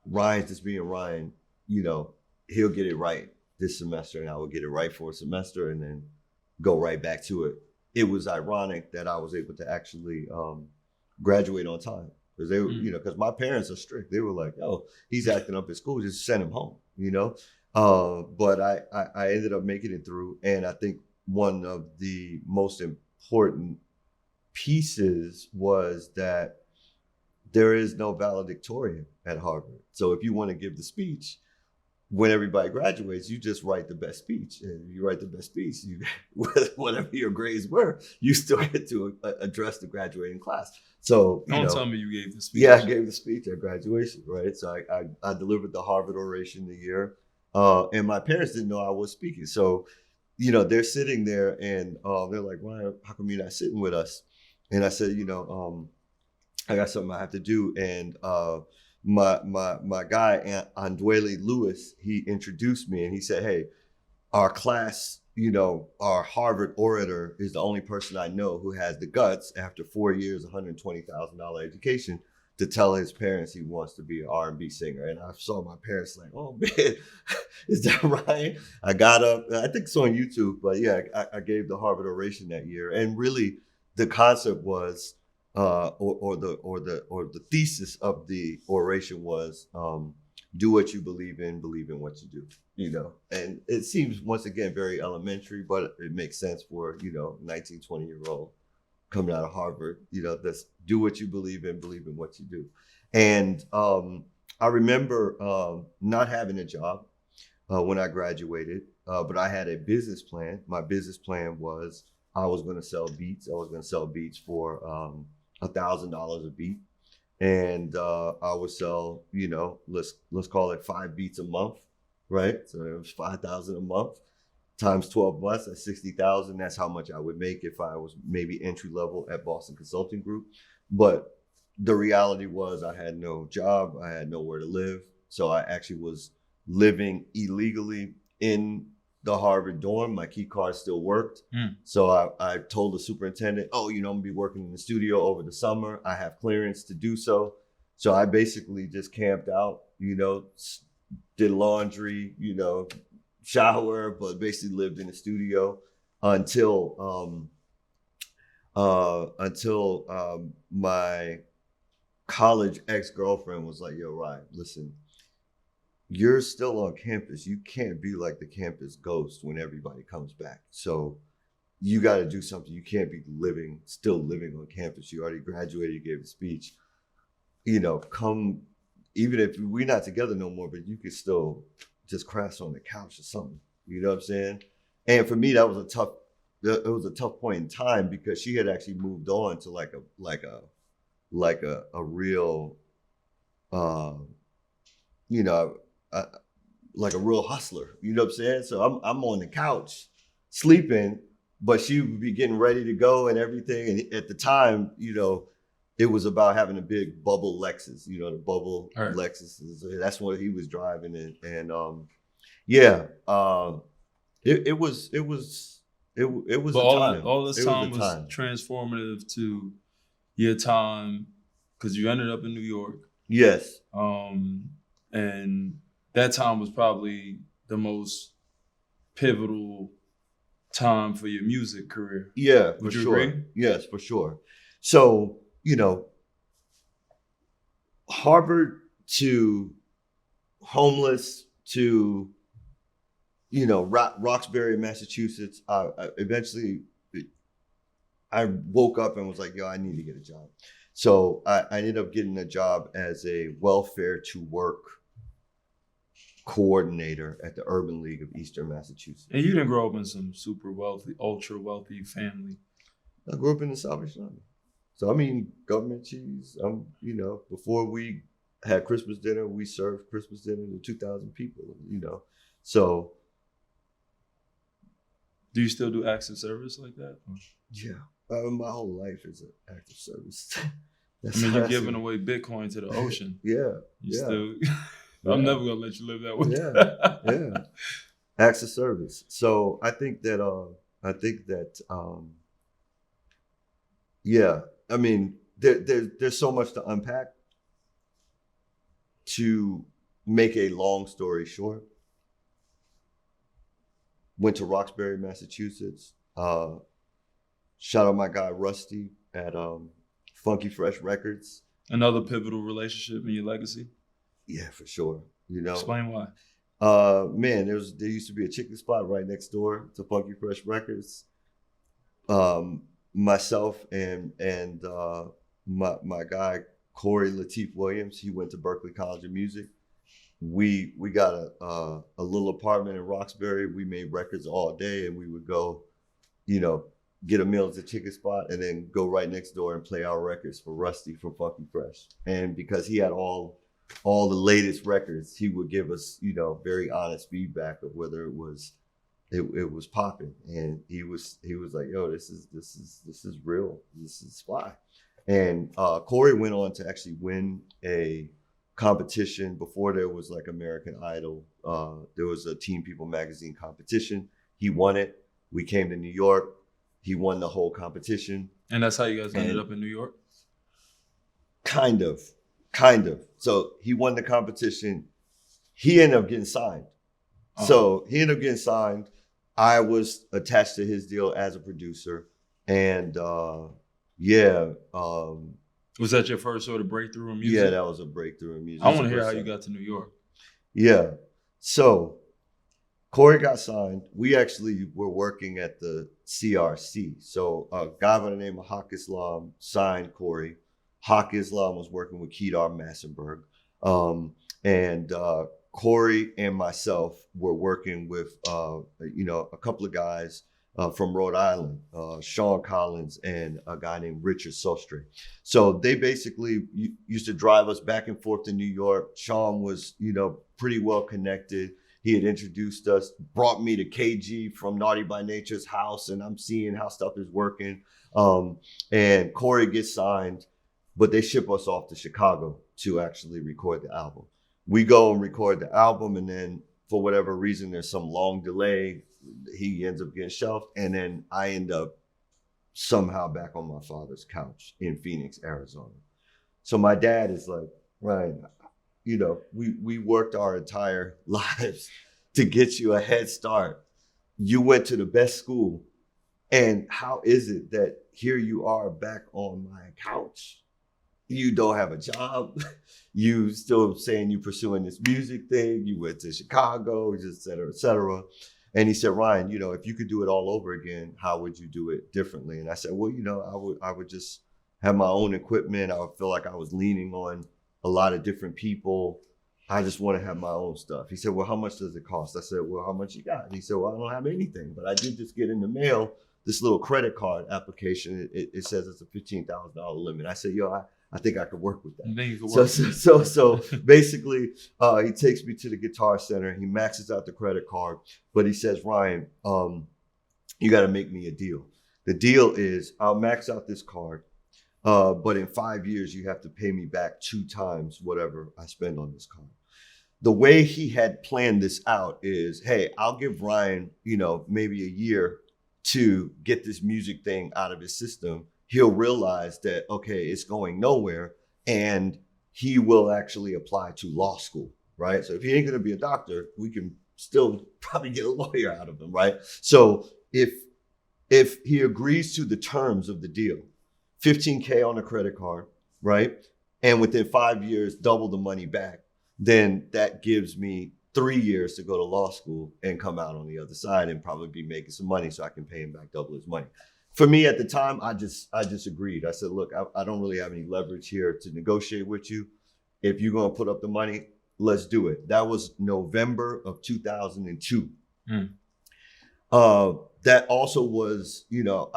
Ryan's just being Ryan, he'll get it right this semester and I will get it right for a semester and then go right back to it. It was ironic that I was able to actually graduate on time because they were, because my parents are strict. They were like, oh, he's acting up at school, just send him home, But I ended up making it through. And I think one of the most important pieces was that there is no valedictorian at Harvard. So if you want to give the speech, when everybody graduates, you just write the best speech. And if you write the best speech, whatever your grades were, you still get to address the graduating class. So don't tell me you gave the speech. Yeah, I gave the speech at graduation, right? So I delivered the Harvard Oration the year. And my parents didn't know I was speaking. So, they're sitting there and they're like, Ryan, how come you're not sitting with us? And I said, I got something I have to do. And my guy, Andwele Lewis, he introduced me and he said, hey, our class, our Harvard orator is the only person I know who has the guts after 4 years, $120,000 education to tell his parents he wants to be an R&B singer. And I saw my parents like, oh man, is that right? I got up, I think it's on YouTube, but yeah, I gave the Harvard Oration that year. And really the concept was, or the thesis of the oration was, do what you believe in what you do, and it seems once again very elementary, but it makes sense for 19, 20-year-old coming out of Harvard, that's do what you believe in what you do. And I remember not having a job when I graduated, but I had a business plan. My business plan was I was going to sell beats. I was going to sell beats for $1,000 a beat. And I would sell, let's call it 5 beats a month, right? So it was $5,000 a month times 12 months, that's 60,000. That's how much I would make if I was maybe entry level at Boston Consulting Group. But the reality was I had no job, I had nowhere to live. So I actually was living illegally in the Harvard dorm. My key card still worked. So I told the superintendent, oh, I'm gonna be working in the studio over the summer. I have clearance to do so. So I basically just camped out, did laundry, shower, but basically lived in the studio until my college ex-girlfriend was like, yo, Ryan, listen, you're still on campus. You can't be like the campus ghost when everybody comes back. So you got to do something. You can't be still living on campus. You already graduated, you gave a speech. Come, even if we're not together no more, but you could still just crash on the couch or something. You know what I'm saying? And for me, it was a tough point in time because she had actually moved on to like a real, like a real hustler. You know what I'm saying? So I'm on the couch sleeping, but she would be getting ready to go and everything. And at the time, it was about having a big bubble Lexus, the bubble Lexus. That's what he was driving in. And it was But a time. all this It time was a was time. transformative to your time because you ended up in New York. Yes. And that time was probably the most pivotal time for your music career. Yeah, for Would you sure. agree? Yes, for sure. So, Harvard to homeless to, Roxbury, Massachusetts. Eventually, I woke up and was like, yo, I need to get a job. So I ended up getting a job as a welfare to work coordinator at the Urban League of Eastern Massachusetts. And you didn't grow up in some super wealthy, ultra wealthy family. I grew up in the Salvation Army. So, government cheese. Before we had Christmas dinner, we served Christmas dinner to 2,000 people, So. Do you still do acts of service like that? Yeah. My whole life is an act of service. You're giving away Bitcoin to the ocean. Yeah. Still, I'm never going to let you live that way. Yeah. Acts of service. So I think that, there's so much to unpack. To make a long story short, went to Roxbury, Massachusetts. Shout out my guy Rusty at Funky Fresh Records. Another pivotal relationship in your legacy? Yeah, for sure. Explain why. There used to be a chicken spot right next door to Funky Fresh Records. Myself and my guy Corey Lateef Williams, he went to Berklee College of Music. We got a little apartment in Roxbury. We made records all day, and we would go, get a meal at the chicken spot, and then go right next door and play our records for Rusty from Funky Fresh. And because he had all the latest records, he would give us, very honest feedback of whether it was popping. And he was like, yo, this is real. This is fly. And Corey went on to actually win a competition before there was like American Idol. There was a Teen People magazine competition. He won it. We came to New York. He won the whole competition. And that's how you guys ended up in New York? Kind of. So he won the competition. He ended up getting signed. Uh-huh. So he ended up getting signed. I was attached to his deal as a producer. And was that your first sort of breakthrough in music? Yeah, that was a breakthrough in music. I want to hear how you got to New York. Yeah. So Corey got signed. We actually were working at the CRC. So a guy by the name of Haq Islam signed Corey. Haq Islam was working with Kedar Massenberg. And Corey and myself were working with, a couple of guys from Rhode Island, Sean Collins and a guy named Richard Sostre. So they basically used to drive us back and forth to New York. Sean was, pretty well connected. He had introduced us, brought me to KG from Naughty by Nature's house, and I'm seeing how stuff is working. And Corey gets signed, but they ship us off to Chicago to actually record the album. We go and record the album, and then for whatever reason, there's some long delay. He ends up getting shelved, and then I end up somehow back on my father's couch in Phoenix, Arizona. So my dad is like, Ryan, you know, we worked our entire lives to get you a head start. You went to the best school. And how is it that here you are back on my couch? You don't have a job. You still saying you pursuing this music thing. You went to Chicago, et cetera, et cetera. And he said, Ryan, you know, if you could do it all over again, how would you do it differently? And I said, well, you know, I would just have my own equipment. I would feel like I was leaning on a lot of different people. I just want to have my own stuff. He said, well, how much does it cost? I said, well, how much you got? And he said, well, I don't have anything, but I did just get in the mail this little credit card application. It says it's a $15,000 limit. I said, yo, I think I could work with that. So basically, he takes me to the Guitar Center. He maxes out the credit card, but he says, Ryan, you got to make me a deal. The deal is I'll max out this card, but in 5 years, you have to pay me back 2 times whatever I spend on this card. The way he had planned this out is, hey, I'll give Ryan, you know, maybe a year to get this music thing out of his system. He'll realize that, okay, it's going nowhere, and he will actually apply to law school, right? So if he ain't going to be a doctor, we can still probably get a lawyer out of him, right? So if he agrees to the terms of the deal, $15K on a credit card, right? And within 5 years, double the money back, then that gives me 3 years to go to law school and come out on the other side and probably be making some money so I can pay him back double his money. For me at the time, I just agreed. I said, look, I don't really have any leverage here to negotiate with you. If you're going to put up the money, let's do it. That was November of 2002. That also was, you know,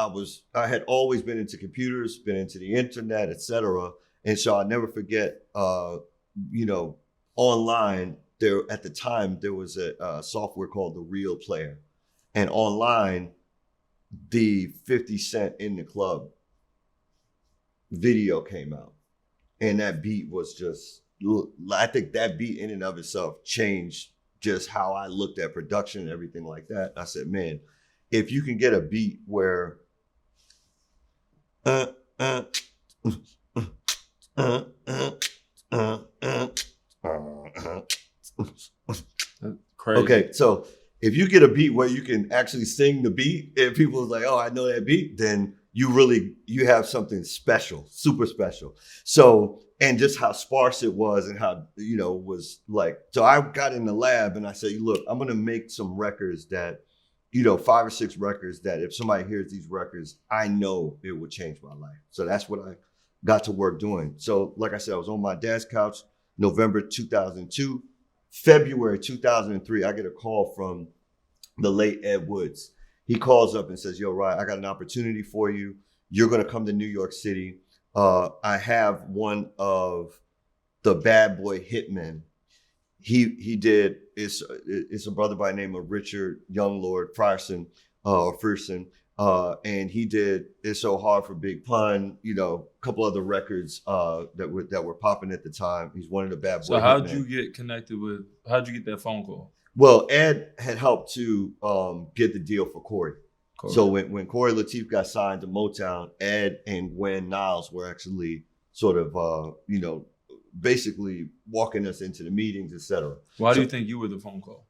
I had always been into computers, been into the internet, et cetera. And so I'll never forget, you know, online, there at the time, there was a software called the Real Player. And online, the 50 Cent in the Club video came out. And that beat was just, I think that beat in and of itself changed just how I looked at production and everything like that. I said, man, if you can get a beat where crazy. Okay, so if you get a beat where you can actually sing the beat and people are like, oh, I know that beat, then you have something special, super special. So, and just how sparse it was and how, you know, was like, so I got in the lab and I said, look, I'm going to make some records that, you know, 5 or 6 records that if somebody hears these records, I know it would change my life. So that's what I got to work doing. So like I said, I was on my dad's couch, November 2002. February 2003, I get a call from the late Ed Woods. He calls up and says, yo, Ryan, I got an opportunity for you. You're going to come to New York City. I have one of the bad boy hitmen. He did, it's a brother by the name of Richard Younglord Frierson, and he did It's So Hard for Big Pun, you know, a couple other records that were popping at the time. He's one of the bad boys. So how'd you get connected with, how'd you get that phone call? Well, Ed had helped to get the deal for Corey. So when Corey Lateef got signed to Motown, Ed and Gwen Niles were actually sort of, you know, basically walking us into the meetings, et cetera. Why do you think you were the phone call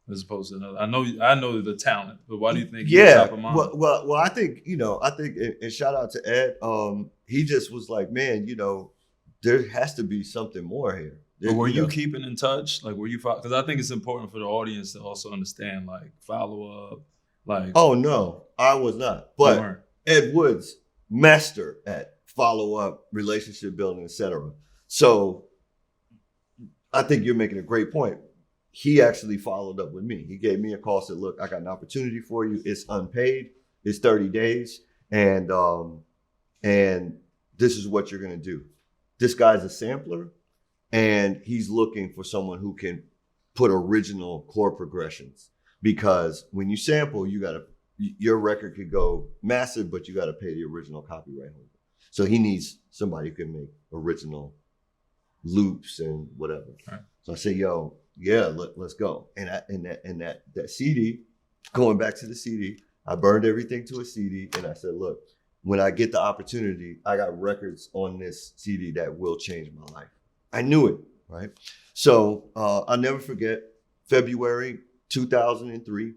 as opposed to another? I know the talent, but why do you think you were top of mind? Well, I think, you know, and shout out to Ed. He just was like, man, you know, there has to be something more here. But were you keeping in touch? Like, were you, because I think it's important for the audience to also understand, like, follow up, like. Oh, no, I was not. But Ed Woods, master at follow up, relationship building, et cetera. So I think you're making a great point. He actually followed up with me. He gave me a call, said, look, I got an opportunity for you. It's unpaid. It's 30 days. And this is what you're going to do. This guy's a sampler and he's looking for someone who can put original chord progressions, because when you sample, your record could go massive, but you got to pay the original copyright holder. So he needs somebody who can make original loops and whatever. Right. So I say, yo, yeah, let's go. And that CD, going back to the CD, I burned everything to a CD, and I said, look, when I get the opportunity, I got records on this CD that will change my life. I knew it, right? So I'll never forget February 2003.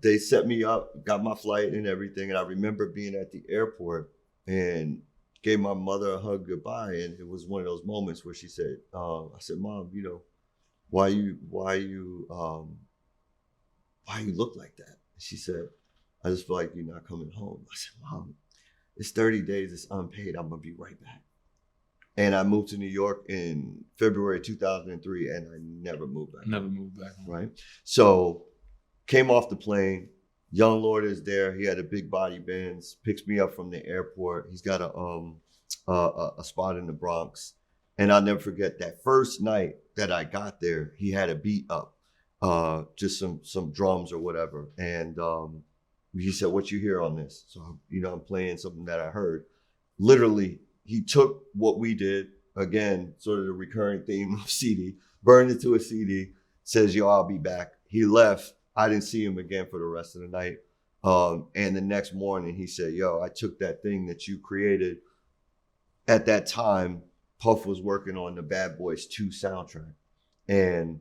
They set me up, got my flight and everything. And I remember being at the airport and gave my mother a hug goodbye. And it was one of those moments where she said, I said, Mom, why you look like that? She said, I just feel like you're not coming home. I said, Mom, it's 30 days, it's unpaid. I'm gonna be right back. And I moved to New York in February 2003, and I never moved back. Never moved back home. Right? So came off the plane. Young Lord is there. He had a big body Benz, picks me up from the airport. He's got a spot in the Bronx. And I'll never forget that first night that I got there, he had a beat up, just some drums or whatever. And he said, what you hear on this? So, I'm playing something that I heard. Literally, he took what we did, again, sort of the recurring theme of CD, burned it to a CD, says, yo, I'll be back. He left. I didn't see him again for the rest of the night. And the next morning he said, yo, I took that thing that you created. At that time, Puff was working on the Bad Boys 2 soundtrack. And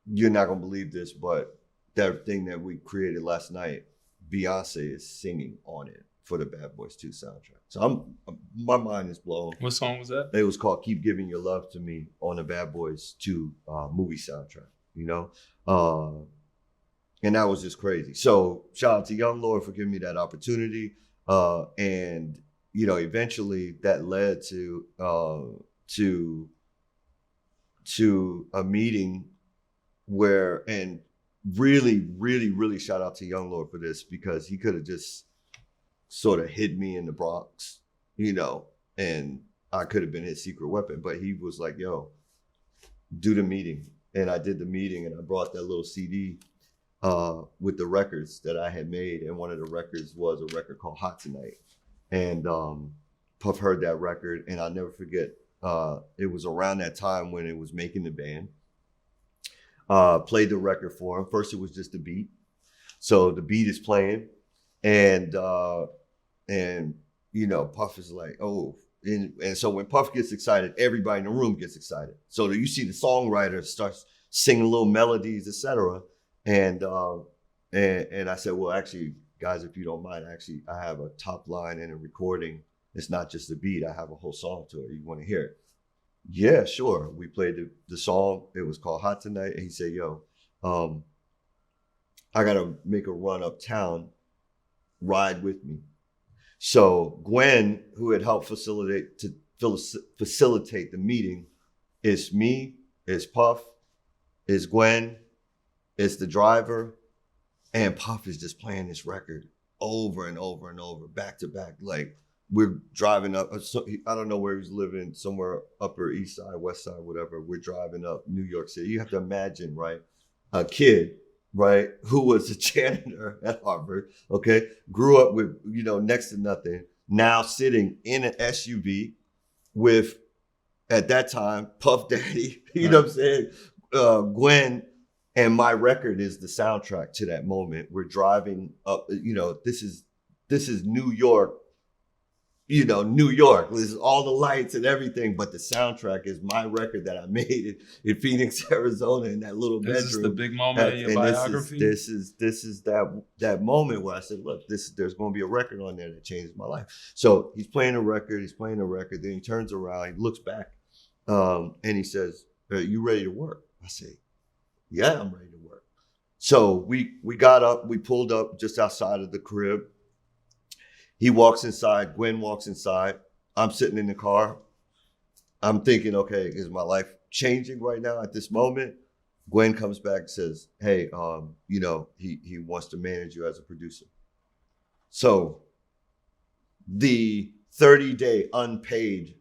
you're not going to believe this, but that thing that we created last night, Beyonce is singing on it for the Bad Boys 2 soundtrack. So my mind is blown. What song was that? It was called Keep Giving Your Love to Me on the Bad Boys 2 movie soundtrack, and that was just crazy. So shout out to Young Lord for giving me that opportunity. And, eventually that led to a meeting where, and really, really, really shout out to Young Lord for this, because he could have just sort of hid me in the Bronx, and I could have been his secret weapon. But he was like, yo, do the meeting. And I did the meeting, and I brought that little CD with the records that I had made. And one of the records was a record called Hot Tonight. And Puff heard that record, and I'll never forget, it was around that time when it was making the band. Played the record for him. First, it was just the beat. So the beat is playing, and Puff is like, oh, and so when Puff gets excited, everybody in the room gets excited. So you see the songwriter starts singing little melodies, etc. And I said, well, actually, guys, if you don't mind, I have a top line and a recording. It's not just a beat. I have a whole song to it. You want to hear it? Yeah, sure. We played the song. It was called Hot Tonight. And he said, yo, I got to make a run uptown. Ride with me. So Gwen, who had helped facilitate the meeting, it's me, it's Puff, it's Gwen, it's the driver, and Puff is just playing this record over and over and over, back to back. Like, we're driving up, I don't know where he's living, somewhere Upper East Side, West Side, whatever. We're driving up New York City. You have to imagine, right? A kid, right, who was a janitor at Harvard, okay, grew up with, next to nothing, now sitting in an SUV with, at that time, Puff Daddy, you know what I'm saying, Gwen, and my record is the soundtrack to that moment. We're driving up, this is New York, New York. There's all the lights and everything, but the soundtrack is my record that I made in Phoenix, Arizona, in that little bedroom. This is the big moment in your biography. This is that moment where I said, look, there's going to be a record on there that changes my life. So he's playing a record. Then he turns around, he looks back, and he says, are you ready to work? I say, yeah, I'm ready to work. So we got up, we pulled up just outside of the crib. He walks inside, Gwen walks inside. I'm sitting in the car. I'm thinking, okay, is my life changing right now at this moment? Gwen comes back and says, hey, he wants to manage you as a producer. So the 30-day unpaid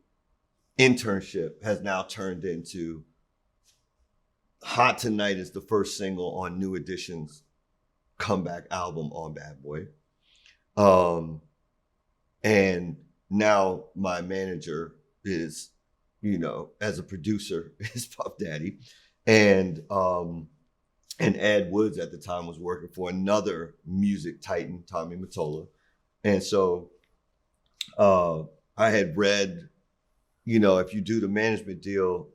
internship has now turned into Hot Tonight is the first single on New Edition's comeback album on Bad Boy. And now my manager is, as a producer, is Puff Daddy. And Ed Woods at the time was working for another music titan, Tommy Mottola. And so I had read, if you do the management deal,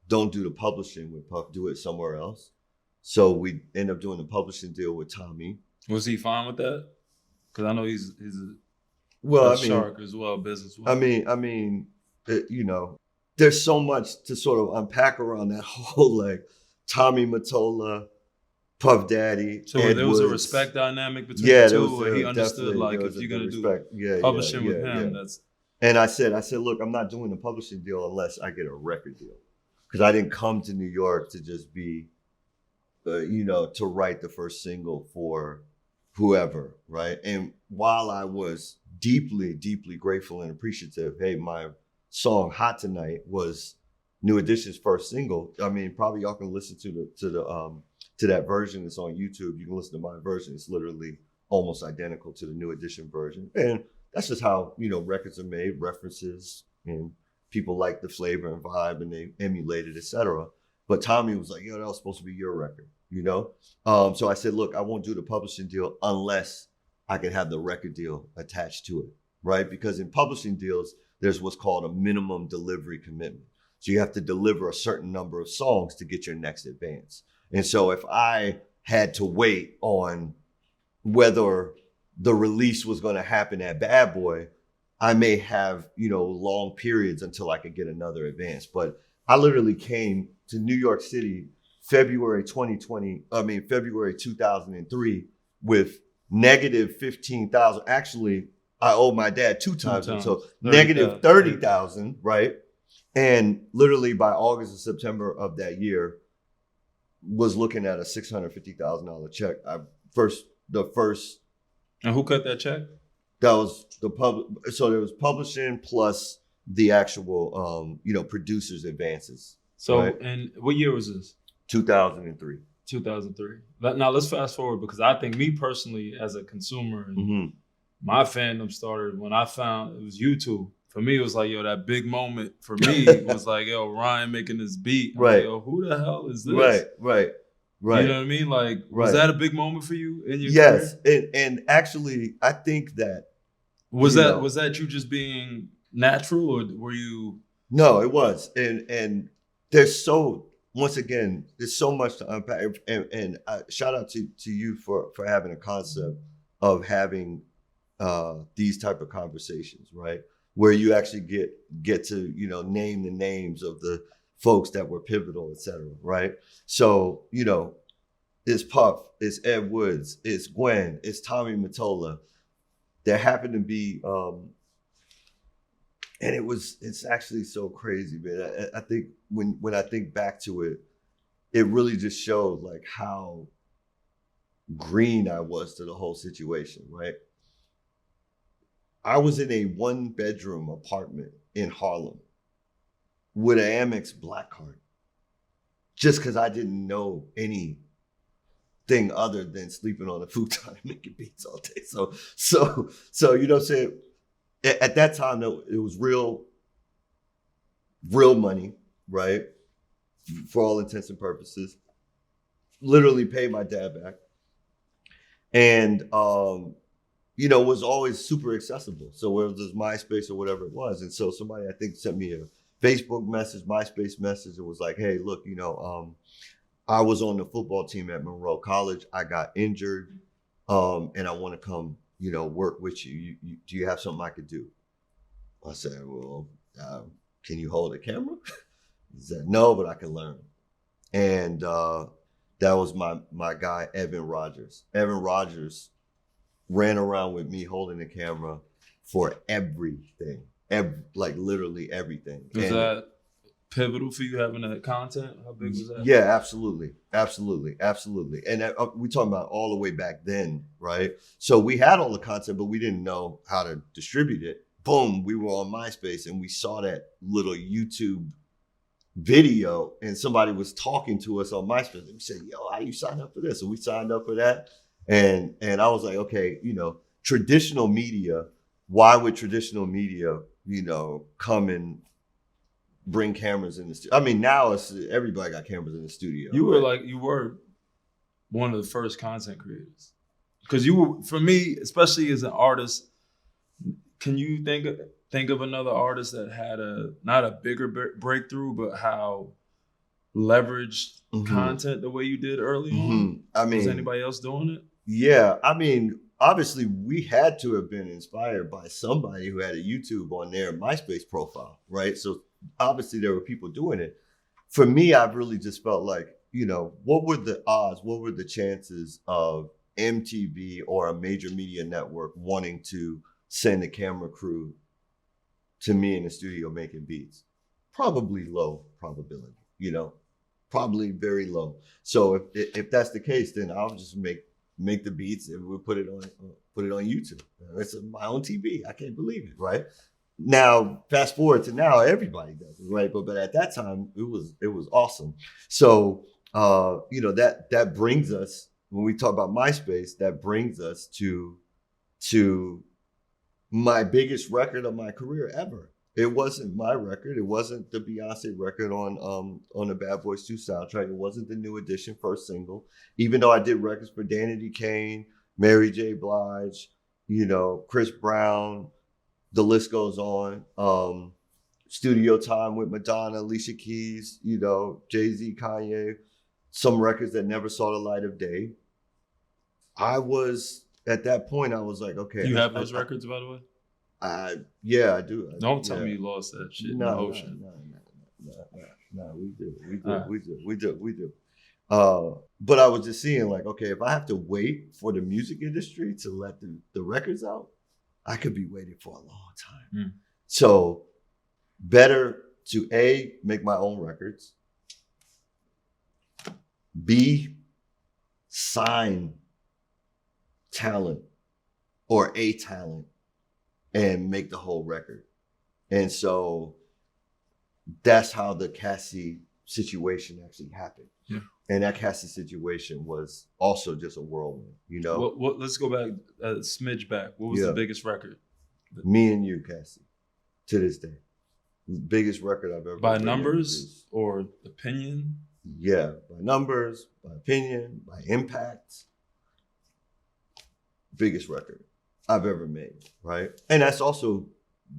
don't do the publishing with Puff, do it somewhere else. So we end up doing the publishing deal with Tommy. Was he fine with that? Because I know he's a shark as well, business. I mean, there's so much to sort of unpack around that whole like Tommy Mottola, Puff Daddy. So Ed there was Woods. a respect dynamic between the two, where he understood like if you're gonna do publishing with him, that's. And I said, look, I'm not doing the publishing deal unless I get a record deal, because I didn't come to New York to just be, to write the first single for whoever, right? And while I was deeply, deeply grateful and appreciative, hey, my song "Hot Tonight" was New Edition's first single. I mean, probably y'all can listen to that version that's on YouTube. You can listen to my version. It's literally almost identical to the New Edition version. And that's just how, records are made, references, and people like the flavor and vibe and they emulate it, etc. But Tommy was like, that was supposed to be your record, So I said, look, I won't do the publishing deal unless I can have the record deal attached to it, right? Because in publishing deals, there's what's called a minimum delivery commitment. So you have to deliver a certain number of songs to get your next advance. And so if I had to wait on whether the release was going to happen at Bad Boy, I may have, long periods until I could get another advance. But I literally came to New York City February 2003 with negative 15,000. Actually, I owed my dad two times. So negative 30,000, right? And literally by August or September of that year, was looking at a $650,000 check. The first. And who cut that check? That was so there was publishing plus the actual, producers' advances. So, right? And what year was this? 2003. 2003. Now let's fast forward, because I think me personally as a consumer, my fandom started when I found it was YouTube. For me, it was like, that big moment for me was like, Ryan making this beat. I'm right. like, who the hell is this? Right. You know what I mean? Like, was that a big moment for you in your career? Yes. And actually, I think that. Was that you just being natural, or were you? No, it was. And there's once again, there's so much to unpack. And shout out to you for having a concept of having these type of conversations, right? Where you actually get to, name the names of the folks that were pivotal, et cetera, right? So, it's Puff, it's Ed Woods, it's Gwen, it's Tommy Mottola. There happened to be, and it's actually so crazy, man. I think when I think back to it, it really just showed like how green I was to the whole situation, right? I was in a 1-bedroom apartment in Harlem with an Amex Black Card, just because I didn't know anything other than sleeping on a futon and making beats all day. So what I'm saying, at that time, it was real money, right? For all intents and purposes. Literally paid my dad back. And, was always super accessible. So whether it was MySpace or whatever it was. And so somebody, I think, sent me a Facebook message, MySpace message. It was like, hey, look, I was on the football team at Monroe College. I got injured, and I want to come, work with you. Do you have something I could do? I said, well, can you hold a camera? He said, no, but I can learn. And that was my guy, Evan Rogers. Evan Rogers ran around with me holding the camera for everything, literally everything. Was that pivotal for you having that content? How big was that? Yeah, absolutely. And we talking about all the way back then, right? So we had all the content, but we didn't know how to distribute it. boom, we were on MySpace and we saw that little YouTube video and somebody was talking to us on MySpace. And we said, yo, how you sign up for this? And we signed up for that. And I was like, okay, traditional media, why would traditional media, come and bring cameras in the studio? I mean, now it's everybody got cameras in the studio. You were one of the first content creators. Because you were, for me, especially as an artist, can you think of another artist that had not a bigger breakthrough, but how leveraged content the way you did early on? I mean, was anybody else doing it? Yeah, I mean, obviously we had to have been inspired by somebody who had a YouTube on their MySpace profile, right? So obviously there were people doing it. For me, I've really just felt like, what were the odds? What were the chances of MTV or a major media network wanting to send a camera crew to me in the studio making beats? Probably low probability, probably very low. So if that's the case, then I'll just make the beats and we'll put it on YouTube. It's my own TV. I can't believe it, right? Now, fast forward to now, everybody does it, right? But at that time, it was awesome. So that brings us, when we talk about MySpace, that brings us to my biggest record of my career ever. It wasn't my record. It wasn't the Beyonce record on the Bad Boys 2 soundtrack. It wasn't the New Edition first single. Even though I did records for Danity Kane, Mary J. Blige, Chris Brown, the list goes on. Studio time with Madonna, Alicia Keys, Jay-Z, Kanye, some records that never saw the light of day. At that point, I was like, okay. You have those records, by the way? Yeah, I do. Don't tell me you lost that shit in the ocean. No, we do. But I was just seeing like, okay, if I have to wait for the music industry to let the records out, I could be waiting for a long time. So better to A, make my own records, B, sign talent or a talent and make the whole record. And so that's how the Cassie situation actually happened. Yeah. And that Cassie situation was also just a whirlwind, Let's go back a smidge back. What was the biggest record? Me and You, Cassie, to this day. The biggest record I've ever By numbers or opinion? Yeah, by numbers, by opinion, by impact. Biggest record I've ever made, right? And that's also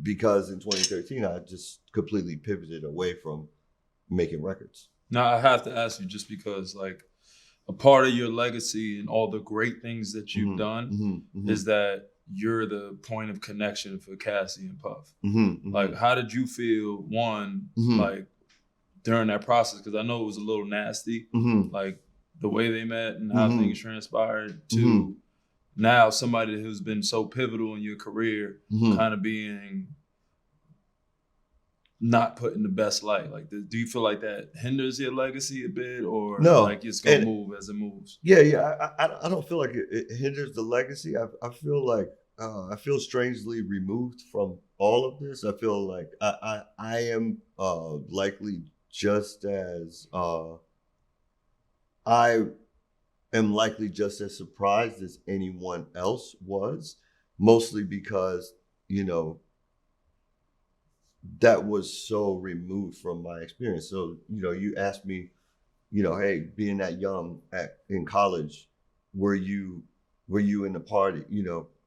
because in 2013, I just completely pivoted away from making records. Now, I have to ask you, just because like a part of your legacy and all the great things that you've done is that you're the point of connection for Cassie and Puff. Like, how did you feel, one, like during that process? Because I know it was a little nasty, like the way they met and how things transpired. Two, now somebody who's been so pivotal in your career kind of being not put in the best light. Like, do you feel like that hinders your legacy a bit, or no, like it's gonna move as it moves? Yeah. I don't feel like it hinders the legacy. I feel like I feel strangely removed from all of this. I feel like I am likely just as I am likely just as surprised as anyone else was, mostly because that was so removed from my experience. So, you asked me, hey, being that young in college, were you in the party?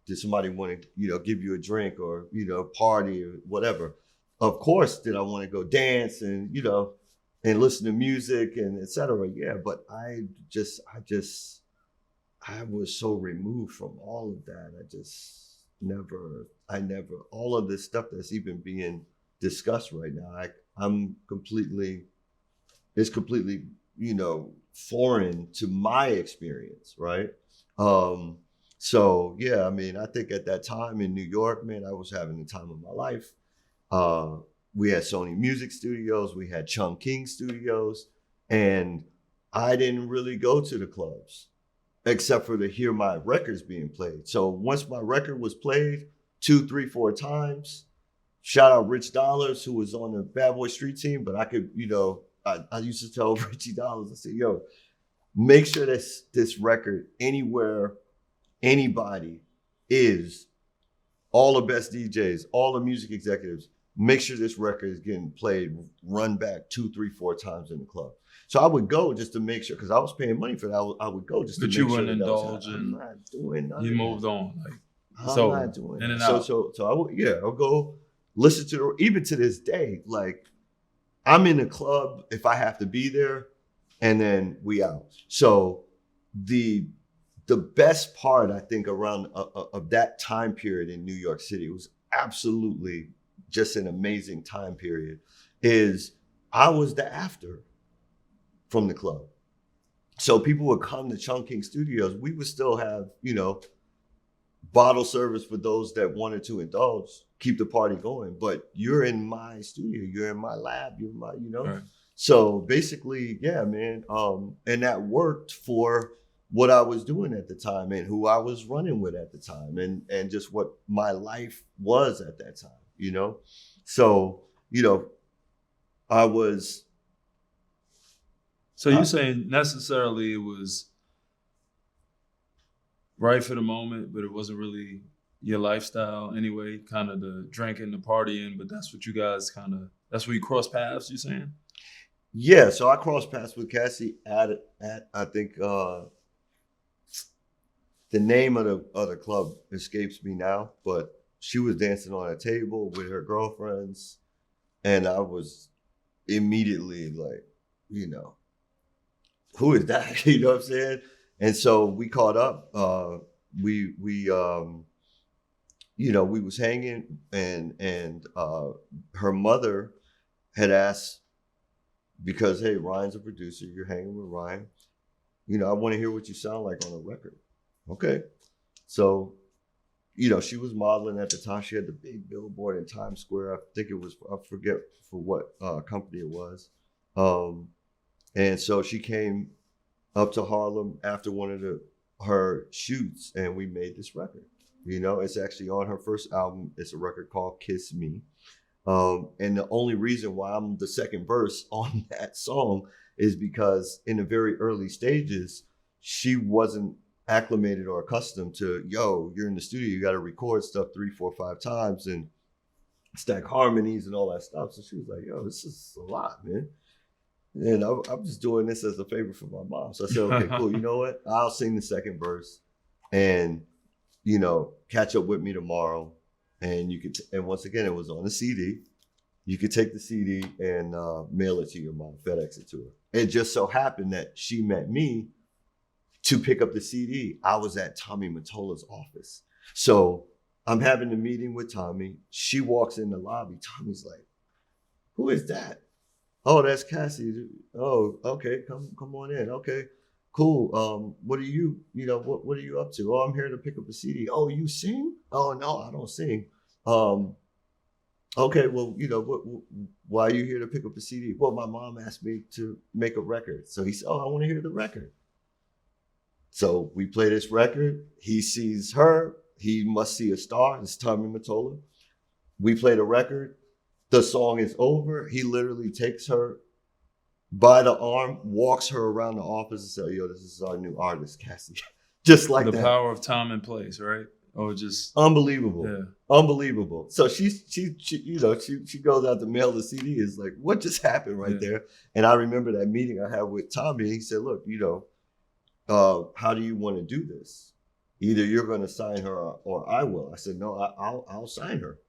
Did somebody want to, give you a drink or, party or whatever? Of course, did I want to go dance and, and listen to music and et cetera? Yeah, but I was so removed from all of that. I never, all of this stuff that's even being discussed right now, it's completely, foreign to my experience, right? So yeah, I mean, I think at that time in New York, man, I was having the time of my life. We had Sony Music Studios, we had Chung King Studios, and I didn't really go to the clubs except for to hear my records being played. So once my record was played 2, 3, 4 times, shout out Rich Dollars, who was on the Bad Boy Street team, but I could, I used to tell Richie Dollars, I said, yo, make sure this record, anywhere anybody is, all the best DJs, all the music executives, make sure this record is getting played, run back 2, 3, 4 times in the club. So I would go just to make sure, because I was paying money for that. I would go just to make sure. But you wouldn't indulge in. I'm not doing nothing. You moved on. I'm not doing it. So I would, I'll go listen to even to this day, like I'm in the club if I have to be there, and then we out. So the best part, I think, around of that time period in New York City, was absolutely just an amazing time period, is I was the after from the club. So people would come to Chungking Studios. We would still have, bottle service for those that wanted to indulge, keep the party going. But you're in my studio, you're in my lab, you're my, Right. So basically, yeah, man. And that worked for what I was doing at the time and who I was running with at the time and just what my life was at that time, So, I was. So you're saying necessarily it was right for the moment, but it wasn't really your lifestyle anyway, kind of the drinking, the partying, but that's what you guys that's where you cross paths, you saying? Yeah, so I crossed paths with Cassie at I think the name of the club escapes me now, but she was dancing on a table with her girlfriends, and I was immediately like, who is that? You know what I'm saying? And so we caught up. We was hanging, and her mother had asked, because, hey, Ryan's a producer, you're hanging with Ryan. I want to hear what you sound like on a record. Okay. So, she was modeling at the time. She had the big billboard in Times Square. I think it was, I forget for what company it was. And so she came up to Harlem after one of her shoots, and we made this record. It's actually on her first album. It's a record called Kiss Me. And the only reason why I'm the second verse on that song is because in the very early stages, she wasn't acclimated or accustomed to, you're in the studio, you got to record stuff 3, 4, 5 times and stack harmonies and all that stuff. So she was like, this is a lot, man. And I'm just doing this as a favor for my mom. So I said, okay, cool. You know what? I'll sing the second verse and, catch up with me tomorrow. And you could, and once again, it was on a CD. You could take the CD and mail it to your mom, FedEx it to her. It just so happened that she met me to pick up the CD. I was at Tommy Mottola's office. So I'm having a meeting with Tommy. She walks in the lobby. Tommy's like, who is that? Oh, that's Cassie. Oh, okay. Come on in. Okay, cool. What are you, what are you up to? Oh, I'm here to pick up a CD. Oh, you sing? Oh, no, I don't sing. Okay, well, why are you here to pick up a CD? Well, my mom asked me to make a record. So he said, oh, I want to hear the record. So we play this record. He sees her. He must see a star. It's Tommy Mottola. We play the record. The song is over. He literally takes her by the arm, walks her around the office and says, yo, this is our new artist, Cassie. Just like that. The power of time and place, right? Oh, just unbelievable. Yeah. Unbelievable. So she goes out to mail the CD. Is like, what just happened right there? And I remember that meeting I had with Tommy. He said, look, how do you want to do this? Either you're going to sign her or I will. I said, no, I'll sign her,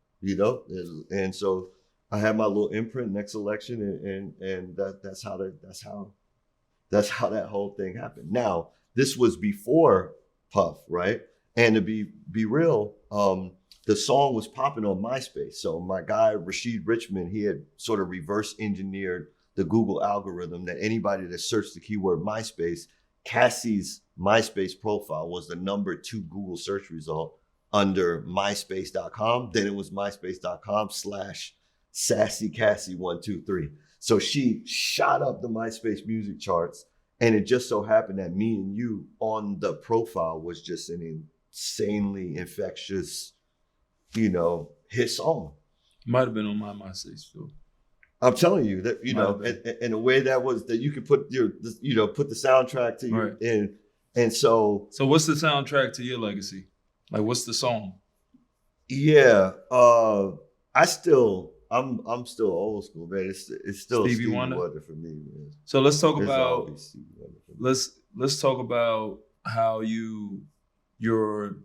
And so I had my little imprint, Next Election, and that's how that whole thing happened. Now, this was before Puff, right? And to be real, the song was popping on MySpace. So my guy, Rashid Richmond, he had sort of reverse engineered the Google algorithm that anybody that searched the keyword MySpace, Cassie's MySpace profile was the number 2 Google search result under myspace.com. Then it was myspace.com/SassyCassie123. So she shot up the MySpace music charts. And it just so happened that Me and You on the profile was just an insanely infectious, hit song. Might have been on my MySpace too. I'm telling you that, you Might know, have been. in a way that was that you could put put the soundtrack to your Right. in. And so, So what's the soundtrack to your legacy? Like, what's the song? yeah, I'm still old school, man. It's still Stevie Stevie Wonder? Wonder for me, man. So let's talk It's about always Stevie Wonder for me. let's talk about how you're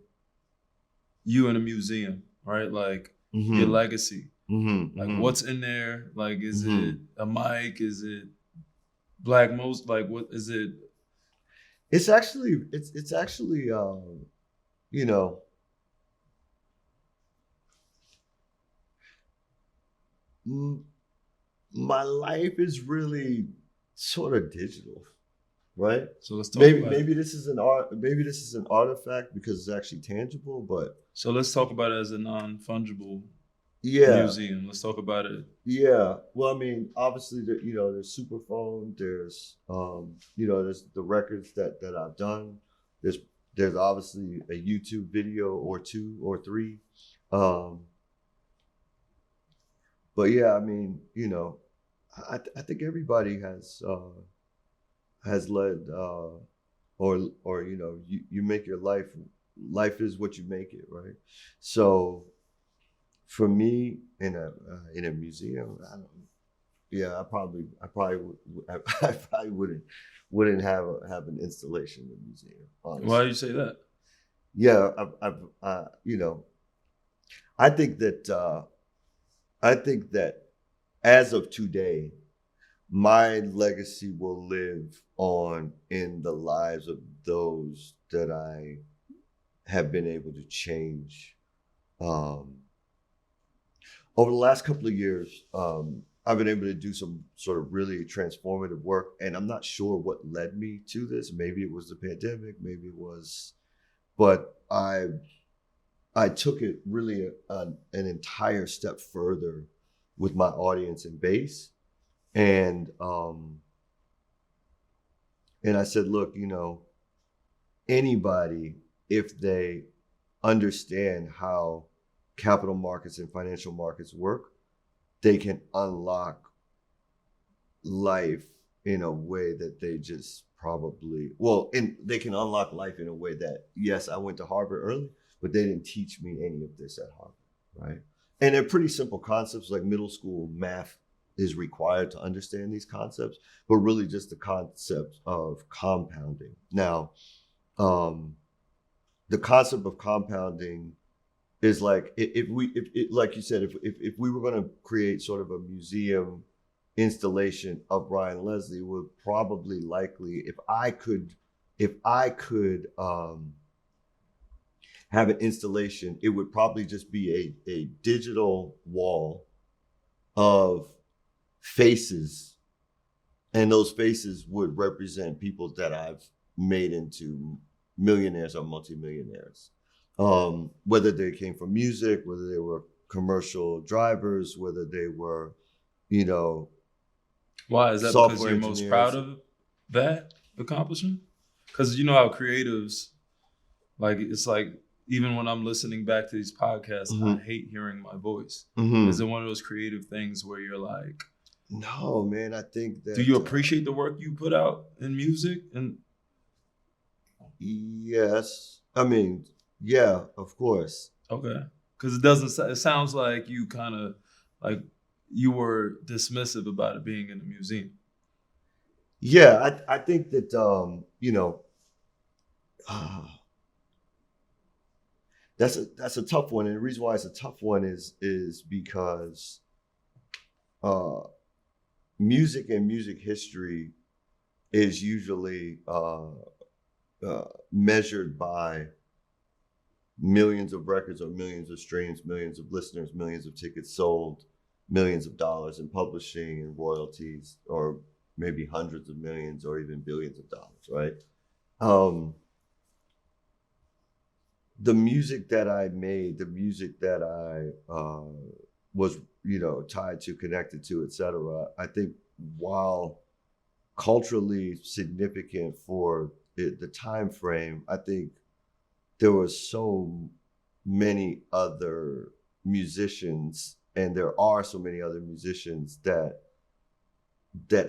you in a museum, right? Like your legacy. Like what's in there? Like is it a mic? Is it black most? Like what is it? It's actually you know, my life is really sort of digital, right? So let's talk about Maybe it. this is an art. Maybe this is an artifact because it's actually tangible. But So let's talk about it as a non-fungible yeah, museum. Let's talk about it. yeah. Well, I mean, obviously, there's Superphone. There's there's the records that I've done. There's obviously a YouTube video or two or three. Um, but yeah, I mean, I think everybody has led or you make your life is what you make it, right? So for me in a museum, I don't, yeah, I probably would I probably wouldn't have an installation in a museum, honestly. Why do you say that? Yeah, I think that as of today, my legacy will live on in the lives of those that I have been able to change. Over the last couple of years, I've been able to do some sort of really transformative work, and I'm not sure what led me to this. Maybe it was the pandemic, maybe it was, but I took it really an entire step further with my audience and base. And I said, look, anybody, if they understand how capital markets and financial markets work, they can unlock life in a way that they just they can unlock life in a way that, yes, I went to Harvard early, but they didn't teach me any of this at Harvard, right? And they're pretty simple concepts, like middle school math is required to understand these concepts, but really just the concept of compounding. Now, the concept of compounding is like, if like you said, if we were going to create sort of a museum installation of Brian Leslie, would probably likely, if I could have an installation, it would probably just be a digital wall of faces, and those faces would represent people that I've made into millionaires or multimillionaires, whether they came from music, whether they were commercial drivers, whether they were, Why is that? Because you're most proud of that accomplishment? Because you know how creatives, like, it's like, even when I'm listening back to these podcasts, I hate hearing my voice. Is it one of those creative things where you're like, no, man, I think that. Do you appreciate the work you put out in music? And yes, I mean, yeah, of course. Okay, because it sounds like you kind of like you were dismissive about it being in the museum. Yeah, I think that that's a tough one, and the reason why it's a tough one is because music and music history is usually measured by millions of records or millions of streams, millions of listeners, millions of tickets sold, millions of dollars in publishing and royalties, or maybe hundreds of millions or even billions of dollars, right? The music that I made, the music that I was, tied to, connected to, et cetera, I think while culturally significant for the time frame, I think there were so many other musicians there are so many other musicians that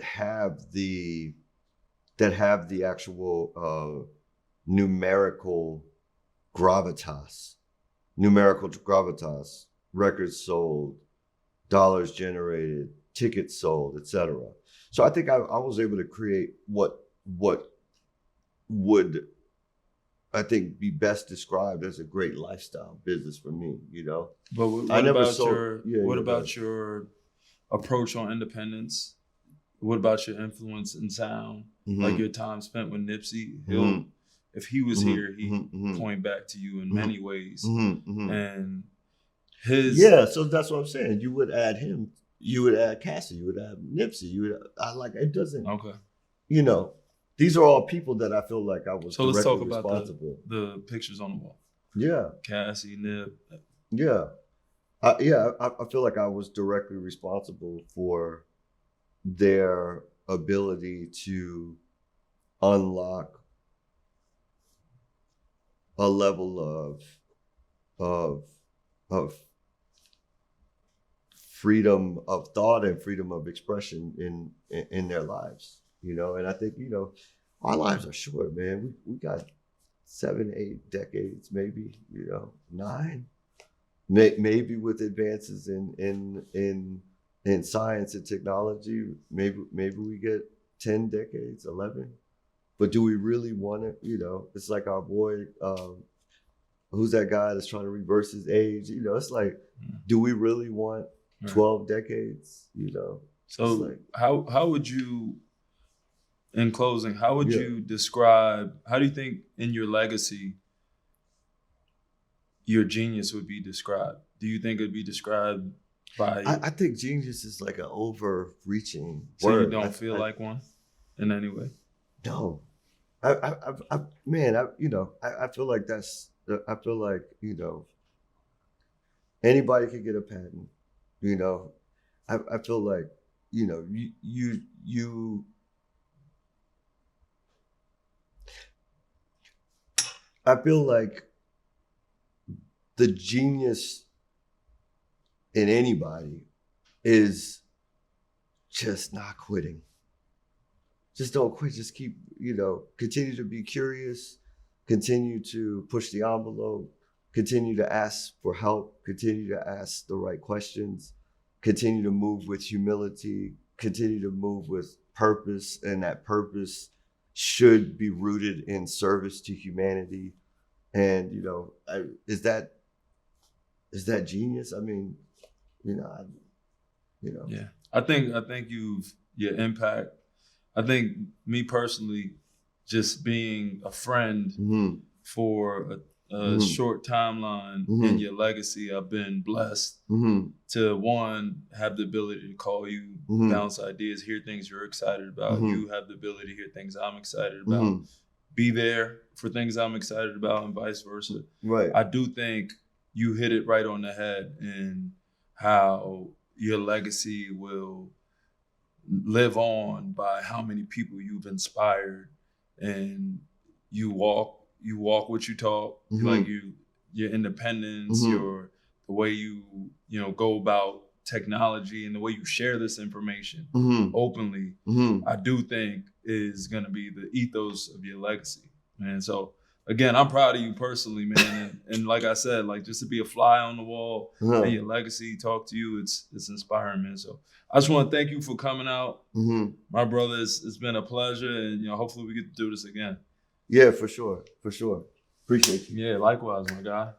have the actual numerical gravitas, records sold, dollars generated, tickets sold, etc. So I think I was able to create what would, I think, be best described as a great lifestyle business for me, you know. But what about your approach on independence? What about your influence in sound? Mm-hmm. Like your time spent with Nipsey? If he was here, he'd point back to you in many ways. And so that's what I'm saying. You would add him, you would add Cassie, you would add Nipsey, it doesn't, okay. You know, these are all people that I feel like I was so let's talk directly about responsible. the pictures on the wall. Yeah. Cassie, Nip. Yeah. I feel like I was directly responsible for their ability to unlock a level of freedom of thought and freedom of expression in their lives, you know. And I think, you know, our lives are short, man. We got 7, 8 decades, maybe, you know, 9, maybe with advances in science and technology, maybe we get 10 decades, 11. But do we really want it? You know, it's like our boy, who's that guy that's trying to reverse his age? You know, it's like, do we really want 12 decades? You know. So like, how would you, in closing, how would you describe? How do you think in your legacy your genius would be described? Do you think it'd be described by? I think genius is like an overreaching so word. You don't feel like one in any way? No, I feel like I feel like, you know, anybody could get a patent, you know. I feel like, you know, you I feel like the genius in anybody is just not quitting. Just don't quit. Just keep, you know, continue to be curious, continue to push the envelope, continue to ask for help, continue to ask the right questions, continue to move with humility, continue to move with purpose, and that purpose should be rooted in service to humanity. And, you know, is that genius? I mean, you know. Yeah, I think your impact. I think me personally, just being a friend for a short timeline in your legacy, I've been blessed to, one, have the ability to call you, bounce ideas, hear things you're excited about. You have the ability to hear things I'm excited about, be there for things I'm excited about, and vice versa. Right. I do think you hit it right on the head in how your legacy will live on by how many people you've inspired, and you walk what you talk, like your independence, the way you go about technology, and the way you share this information openly, I do think is going to be the ethos of your legacy, man. So again, I'm proud of you personally, man. And like I said, like, just to be a fly on the wall and your legacy talk to you, it's inspiring, man. So I just want to thank you for coming out. My brother, it's been a pleasure. And, you know, hopefully we get to do this again. Yeah, for sure. Appreciate you. Yeah, likewise, my guy.